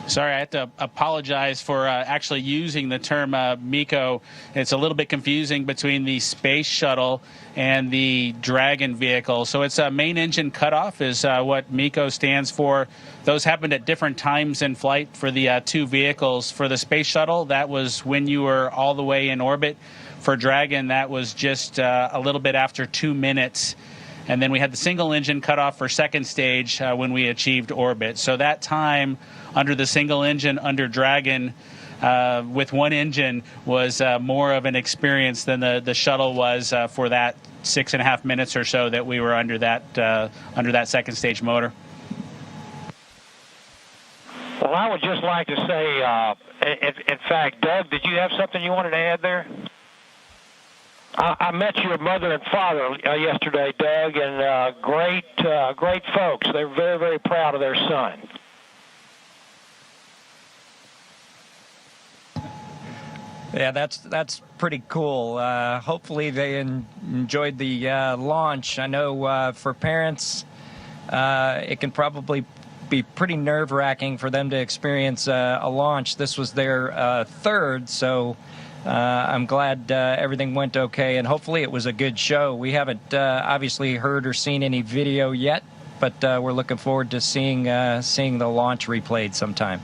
Sorry, I have to apologize for actually using the term MECO. It's a little bit confusing between the space shuttle and the Dragon vehicle. So it's a main engine cutoff is what MECO stands for. Those happened at different times in flight for the two vehicles. For the space shuttle, that was when you were all the way in orbit. For Dragon, that was just a little bit after 2 minutes. And then we had the single engine cutoff for second stage when we achieved orbit. So that time under the single engine under Dragon with one engine was more of an experience than the shuttle was for that 6.5 minutes or so that we were under that second stage motor. Well, I would just like to say, in fact, Doug, did you have something you wanted to add there? I met your mother and father yesterday, Doug, and great folks. They're very, very proud of their son. Yeah, that's pretty cool. Hopefully they enjoyed the launch. I know for parents, it can probably be pretty nerve-wracking for them to experience a launch. This was their third, so I'm glad everything went okay, and hopefully it was a good show. We haven't obviously heard or seen any video yet, but we're looking forward to seeing the launch replayed sometime.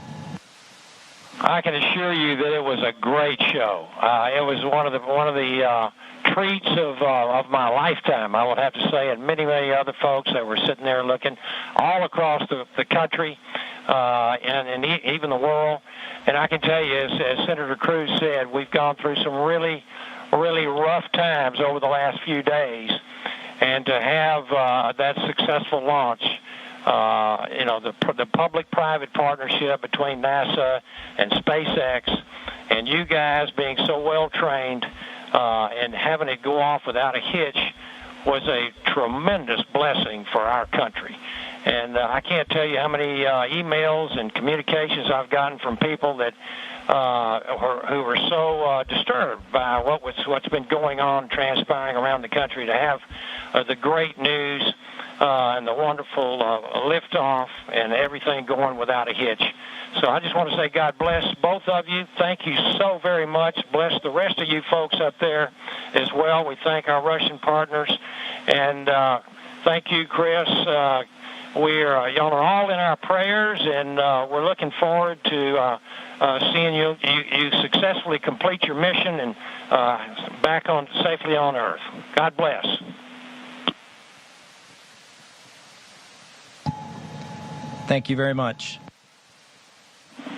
I can assure you that it was a great show. It was one of the treats of my lifetime, I would have to say, and many other folks that were sitting there looking all across the country and even the world. And I can tell you, as Senator Cruz said, we've gone through some really, really rough times over the last few days, and to have that successful launch. The public-private partnership between NASA and SpaceX, and you guys being so well-trained and having it go off without a hitch was a tremendous blessing for our country. And I can't tell you how many emails and communications I've gotten from people that who were so disturbed by what's been going on, transpiring around the country, to have the great news and the wonderful liftoff and everything going without a hitch. So I just want to say God bless both of you. Thank you so very much. Bless the rest of you folks up there as well. We thank our Russian partners. And thank you, Chris. Y'all are all in our prayers, and we're looking forward to seeing you successfully complete your mission and back on safely on Earth. God bless. Thank you very much.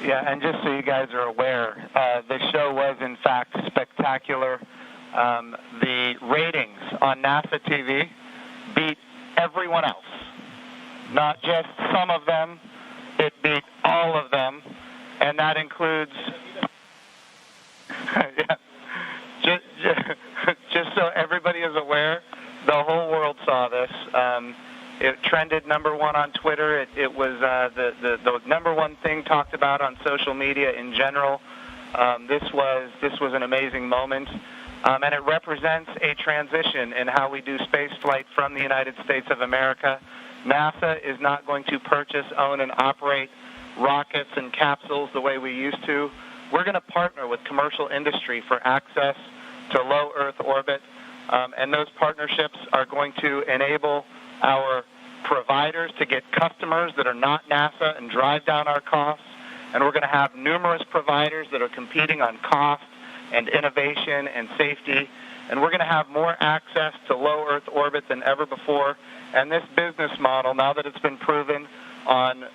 Yeah, and just so you guys are aware, the show was in fact spectacular. The ratings on NASA TV beat everyone else. Not just some of them, it beat all of them, and that includes, just so everybody is aware, the whole world saw this. It trended #1 on Twitter. It was the #1 thing talked about on social media in general. This was an amazing moment, and it represents a transition in how we do space flight from the United States of America. NASA is not going to purchase, own, and operate rockets and capsules the way we used to. We're going to partner with commercial industry for access to low Earth orbit, and those partnerships are going to enable our providers to get customers that are not NASA and drive down our costs. And we're going to have numerous providers that are competing on cost and innovation and safety. And we're going to have more access to low Earth orbit than ever before. And this business model, now that it's been proven on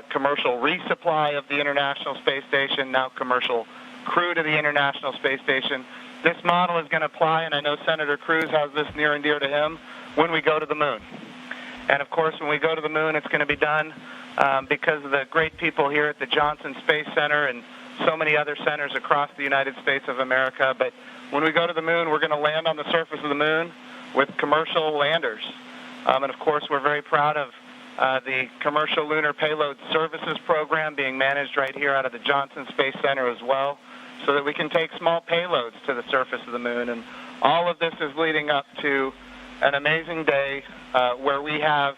commercial resupply of the International Space Station, now commercial crew to the International Space Station, this model is going to apply, and I know Senator Cruz has this near and dear to him, when we go to the moon. And of course, when we go to the moon, it's going to be done because of the great people here at the Johnson Space Center and so many other centers across the United States of America. But when we go to the moon, we're going to land on the surface of the moon with commercial landers. And of course, we're very proud of the Commercial Lunar Payload Services Program being managed right here out of the Johnson Space Center as well, so that we can take small payloads to the surface of the moon. And all of this is leading up to an amazing day where we have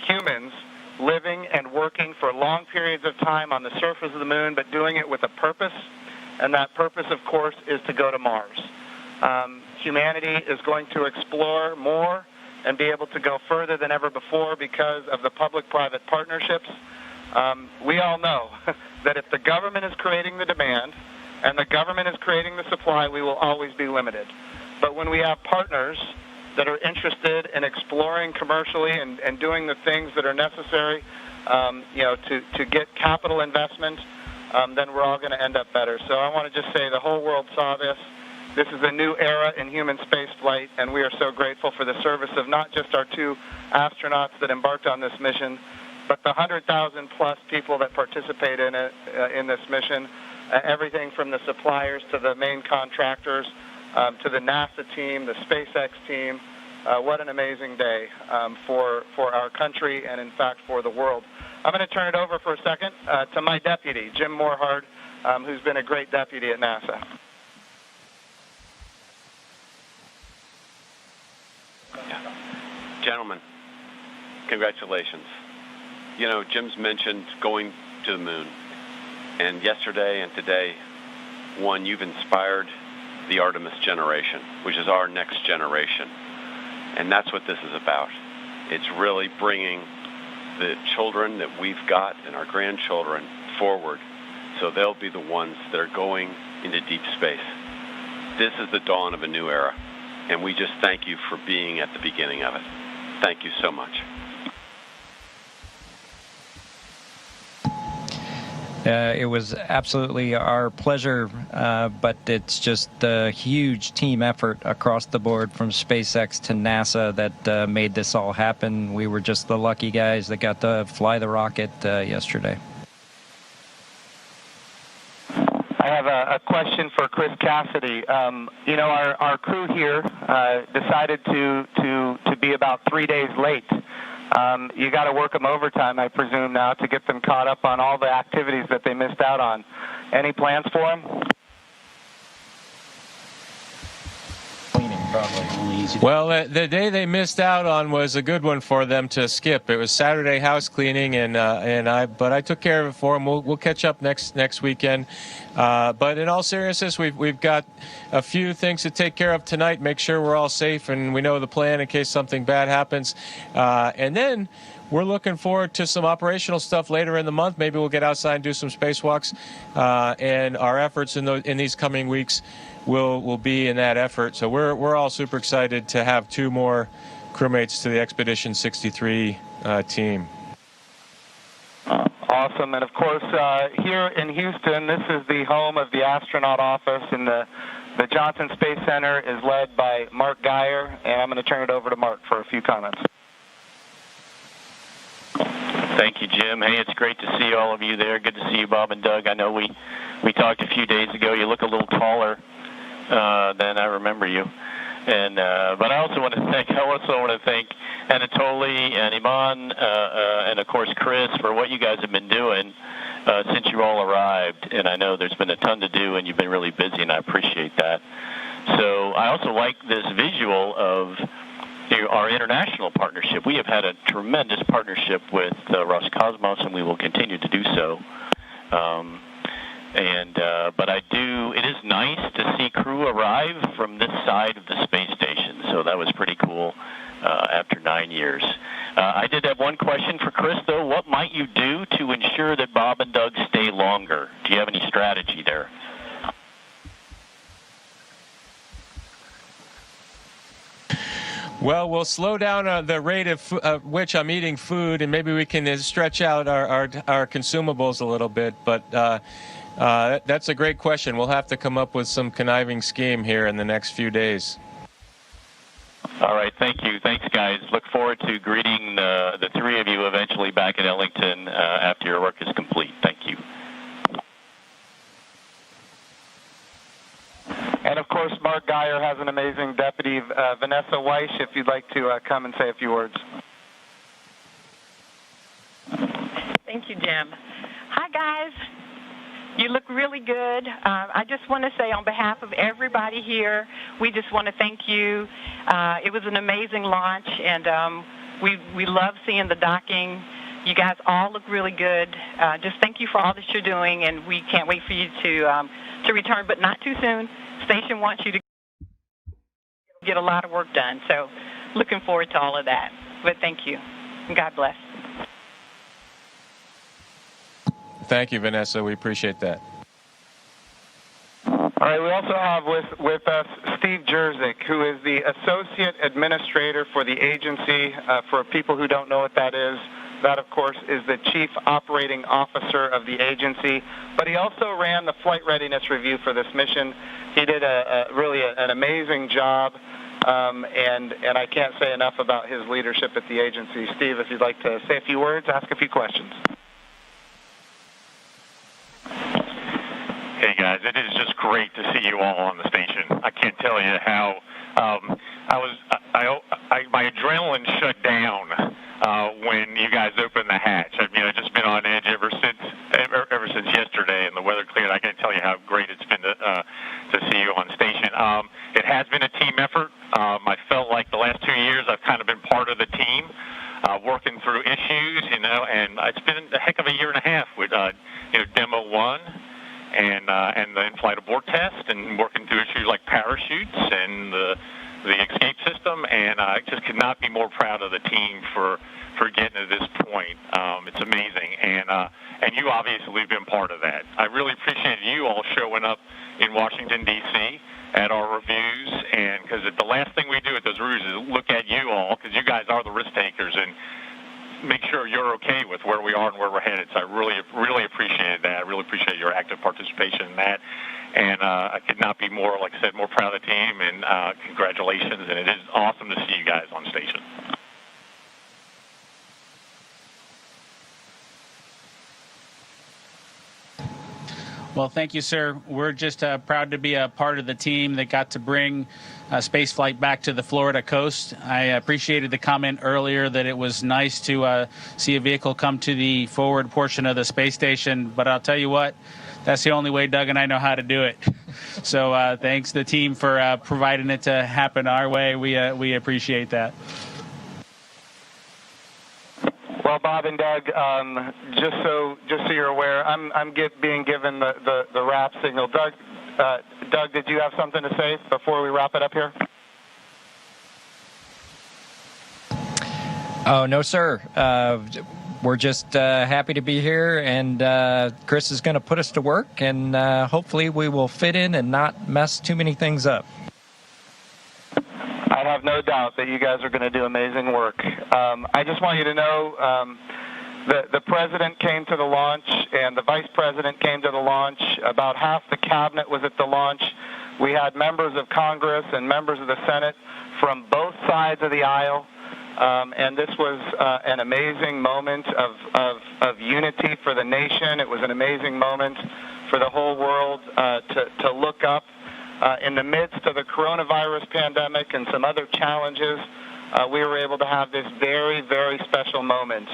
humans living and working for long periods of time on the surface of the moon, but doing it with a purpose. And that purpose, of course, is to go to Mars. Humanity is going to explore more and be able to go further than ever before because of the public-private partnerships. We all know that if the government is creating the demand and the government is creating the supply, we will always be limited. But when we have partners that are interested in exploring commercially and doing the things that are necessary, to get capital investment, then we're all going to end up better. So I want to just say the whole world saw this. This is a new era in human space flight, and we are so grateful for the service of not just our 2 astronauts that embarked on this mission, but the 100,000 plus people that participate in it in this mission. Everything from the suppliers to the main contractors, to the NASA team, the SpaceX team. What an amazing day for our country and, in fact, for the world. I'm going to turn it over for a second to my deputy, Jim Morehard, who's been a great deputy at NASA. Gentlemen, congratulations. You know, Jim's mentioned going to the moon. And yesterday and today, one, you've inspired the Artemis generation, which is our next generation. And that's what this is about. It's really bringing the children that we've got and our grandchildren forward so they'll be the ones that are going into deep space. This is the dawn of a new era, and we just thank you for being at the beginning of it. Thank you so much. It was absolutely our pleasure, but it's just a huge team effort across the board from SpaceX to NASA that made this all happen. We were just the lucky guys that got to fly the rocket yesterday. I have a question for Chris Cassidy. Our crew here decided to be about 3 days late. You got to work them overtime, I presume, now to get them caught up on all the activities that they missed out on. Any plans for them? Well, the day they missed out on was a good one for them to skip. It was Saturday house cleaning, but I took care of it for them. We'll catch up next weekend. But in all seriousness, we've got a few things to take care of tonight. Make sure we're all safe and we know the plan in case something bad happens. And then we're looking forward to some operational stuff later in the month. Maybe we'll get outside and do some spacewalks. And our efforts in these coming weeks will be in that effort. So we're all super excited to have 2 more crewmates to the Expedition 63 team. Awesome. And of course, here in Houston, this is the home of the astronaut office, and the Johnson Space Center is led by Mark Geyer, and I'm going to turn it over to Mark for a few comments. Thank you, Jim. Hey, it's great to see all of you there. Good to see you, Bob and Doug. I know we talked a few days ago. You look a little taller than I remember you. And but I also want to thank Anatoly and Iman, and of course Chris, for what you guys have been doing since you all arrived. And I know there's been a ton to do, and you've been really busy, and I appreciate that. So I also like this visual of our international partnership. We have had a tremendous partnership with Roscosmos, and we will continue to do so. But it is nice to see crew arrive from this side of the space station. So that was pretty cool after 9 years. I did have one question for Chris, though. What might you do to ensure that Bob and Doug stay longer? Do you have any strategy there? Well, we'll slow down the rate of which I'm eating food, and maybe we can stretch out our consumables a little bit. But that's a great question. We'll have to come up with some conniving scheme here in the next few days. All right, thank you. Thanks, guys. Look forward to greeting the three of you eventually back in Ellington after your work is complete. Thank you. And, of course, Mark Geyer has an amazing deputy, Vanessa Weiss, if you'd like to come and say a few words. Thank you, Jim. Hi, guys. You look really good. I just want to say on behalf of everybody here, we just want to thank you. It was an amazing launch, and we love seeing the docking. You guys all look really good. Just thank you for all that you're doing, and we can't wait for you to return, but not too soon. Station wants you to get a lot of work done, so looking forward to all of that. But thank you, and God bless. Thank you, Vanessa. We appreciate that. All right, we also have with us Steve Jerzik, who is the Associate Administrator for the agency. For people who don't know what that is, that, of course, is the Chief Operating Officer of the agency. But he also ran the flight readiness review for this mission. He did really an amazing job, and I can't say enough about his leadership at the agency. Steve, if you'd like to say a few words, ask a few questions. Hey guys, it is just great to see you all on the station. I can't tell you how my adrenaline shut down when you guys opened the hatch. I've just been on edge ever since yesterday, and the weather cleared. I can't tell you how great it's been to see you on station. It has been a team effort. I felt like the last 2 years I've kind of been part of the team, working through issues, and it's been a heck of a year and a half with Demo-2 and the in-flight abort test, and working through issues like parachutes and the escape system, and I just could not be more proud of the team for getting to this point. It's amazing, and you obviously have been part of that. I really appreciate you all showing up in Washington, D.C. at our reviews, and because the last thing we do at those reviews is look at you all, because you guys are the risk takers, and make sure you're okay with where we are and where we're headed. So I really appreciate that. I really appreciate your active participation in that. And I could not be more, like I said, more proud of the team, and congratulations. And it is awesome to see you guys on station. Well, thank you, sir. We're just proud to be a part of the team that got to bring spaceflight back to the Florida coast. I appreciated the comment earlier that it was nice to see a vehicle come to the forward portion of the space station, but I'll tell you what, that's the only way Doug and I know how to do it. So thanks to the team for providing it to happen our way. We appreciate that. Well, Bob and Doug, just so you're aware, I'm being given the wrap signal. Doug, did you have something to say before we wrap it up here? Oh, no, sir. We're just happy to be here, and Chris is going to put us to work, and hopefully we will fit in and not mess too many things up. I have no doubt that you guys are going to do amazing work. I just want you to know the president came to the launch and the vice president came to the launch. About half the cabinet was at the launch. We had members of Congress and members of the Senate from both sides of the aisle. And this was an amazing moment of unity for the nation. It was an amazing moment for the whole world to look up in the midst of the coronavirus pandemic and some other challenges. we were able to have this very, very special moment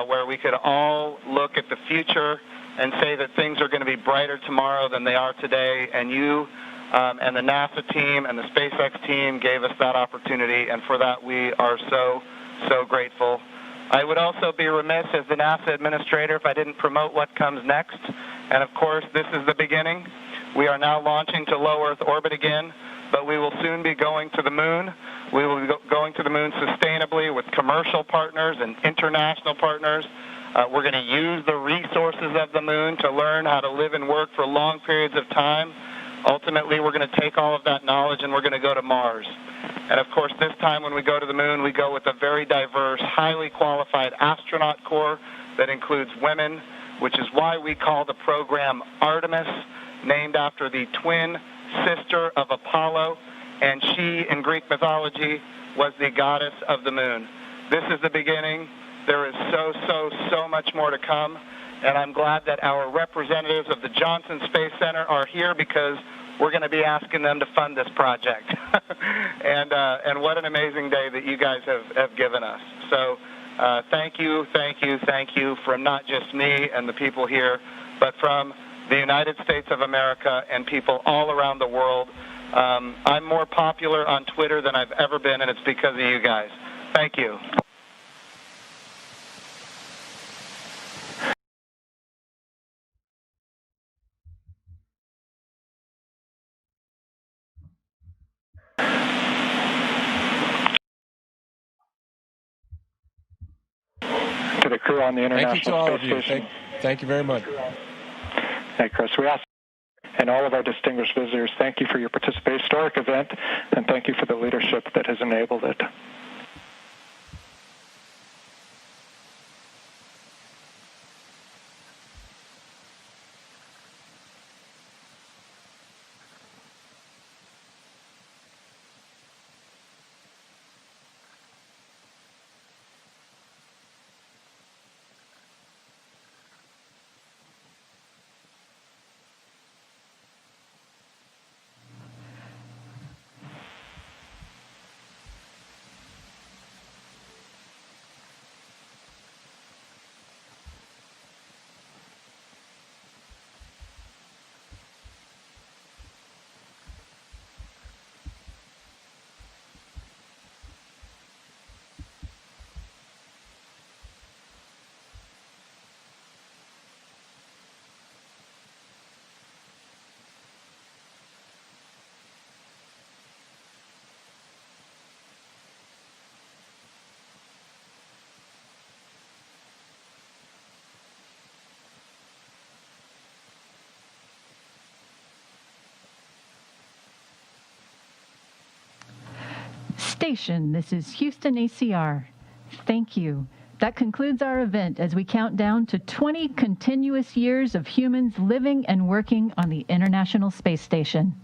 where we could all look at the future and say that things are going to be brighter tomorrow than they are today. And you and the NASA team and the SpaceX team gave us that opportunity, and for that we are so, so grateful. I would also be remiss as the NASA administrator if I didn't promote what comes next. And of course, this is the beginning. We are now launching to low Earth orbit again, but we will soon be going to the moon. We will be going to the moon sustainably with commercial partners and international partners. We're going to use the resources of the moon to learn how to live and work for long periods of time. Ultimately, we're going to take all of that knowledge and we're going to go to Mars. And of course, this time when we go to the moon, we go with a very diverse, highly qualified astronaut corps that includes women, which is why we call the program Artemis, named after the twin sister of Apollo, and she, in Greek mythology, was the goddess of the moon. This is the beginning. There is so much more to come, and I'm glad that our representatives of the Johnson Space Center are here because we're going to be asking them to fund this project. And what an amazing day that you guys have given us. So thank you from not just me and the people here, but from the United States of America and people all around the world. I'm more popular on Twitter than I've ever been, and it's because of you guys. Thank you. To the crew on the International Thank you to all of Space you. Station. Thank you very much. Hey, Chris, we ask, and all of our distinguished visitors, thank you for your participation in this historic event, and thank you for the leadership that has enabled it. Station, this is Houston ACR. Thank you. That concludes our event as we count down to 20 continuous years of humans living and working on the International Space Station.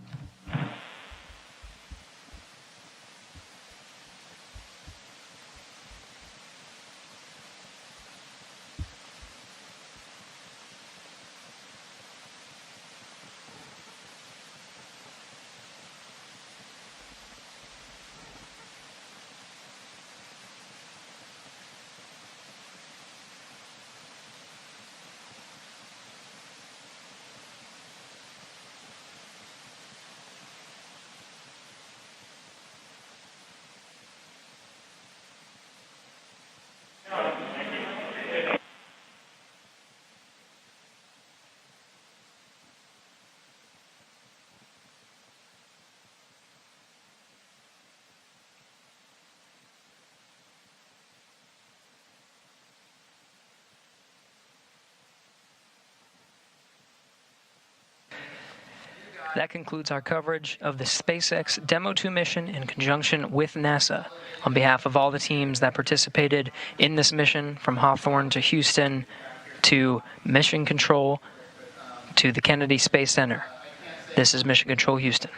That concludes our coverage of the SpaceX Demo-2 mission in conjunction with NASA. On behalf of all the teams that participated in this mission, from Hawthorne to Houston to Mission Control to the Kennedy Space Center, this is Mission Control Houston.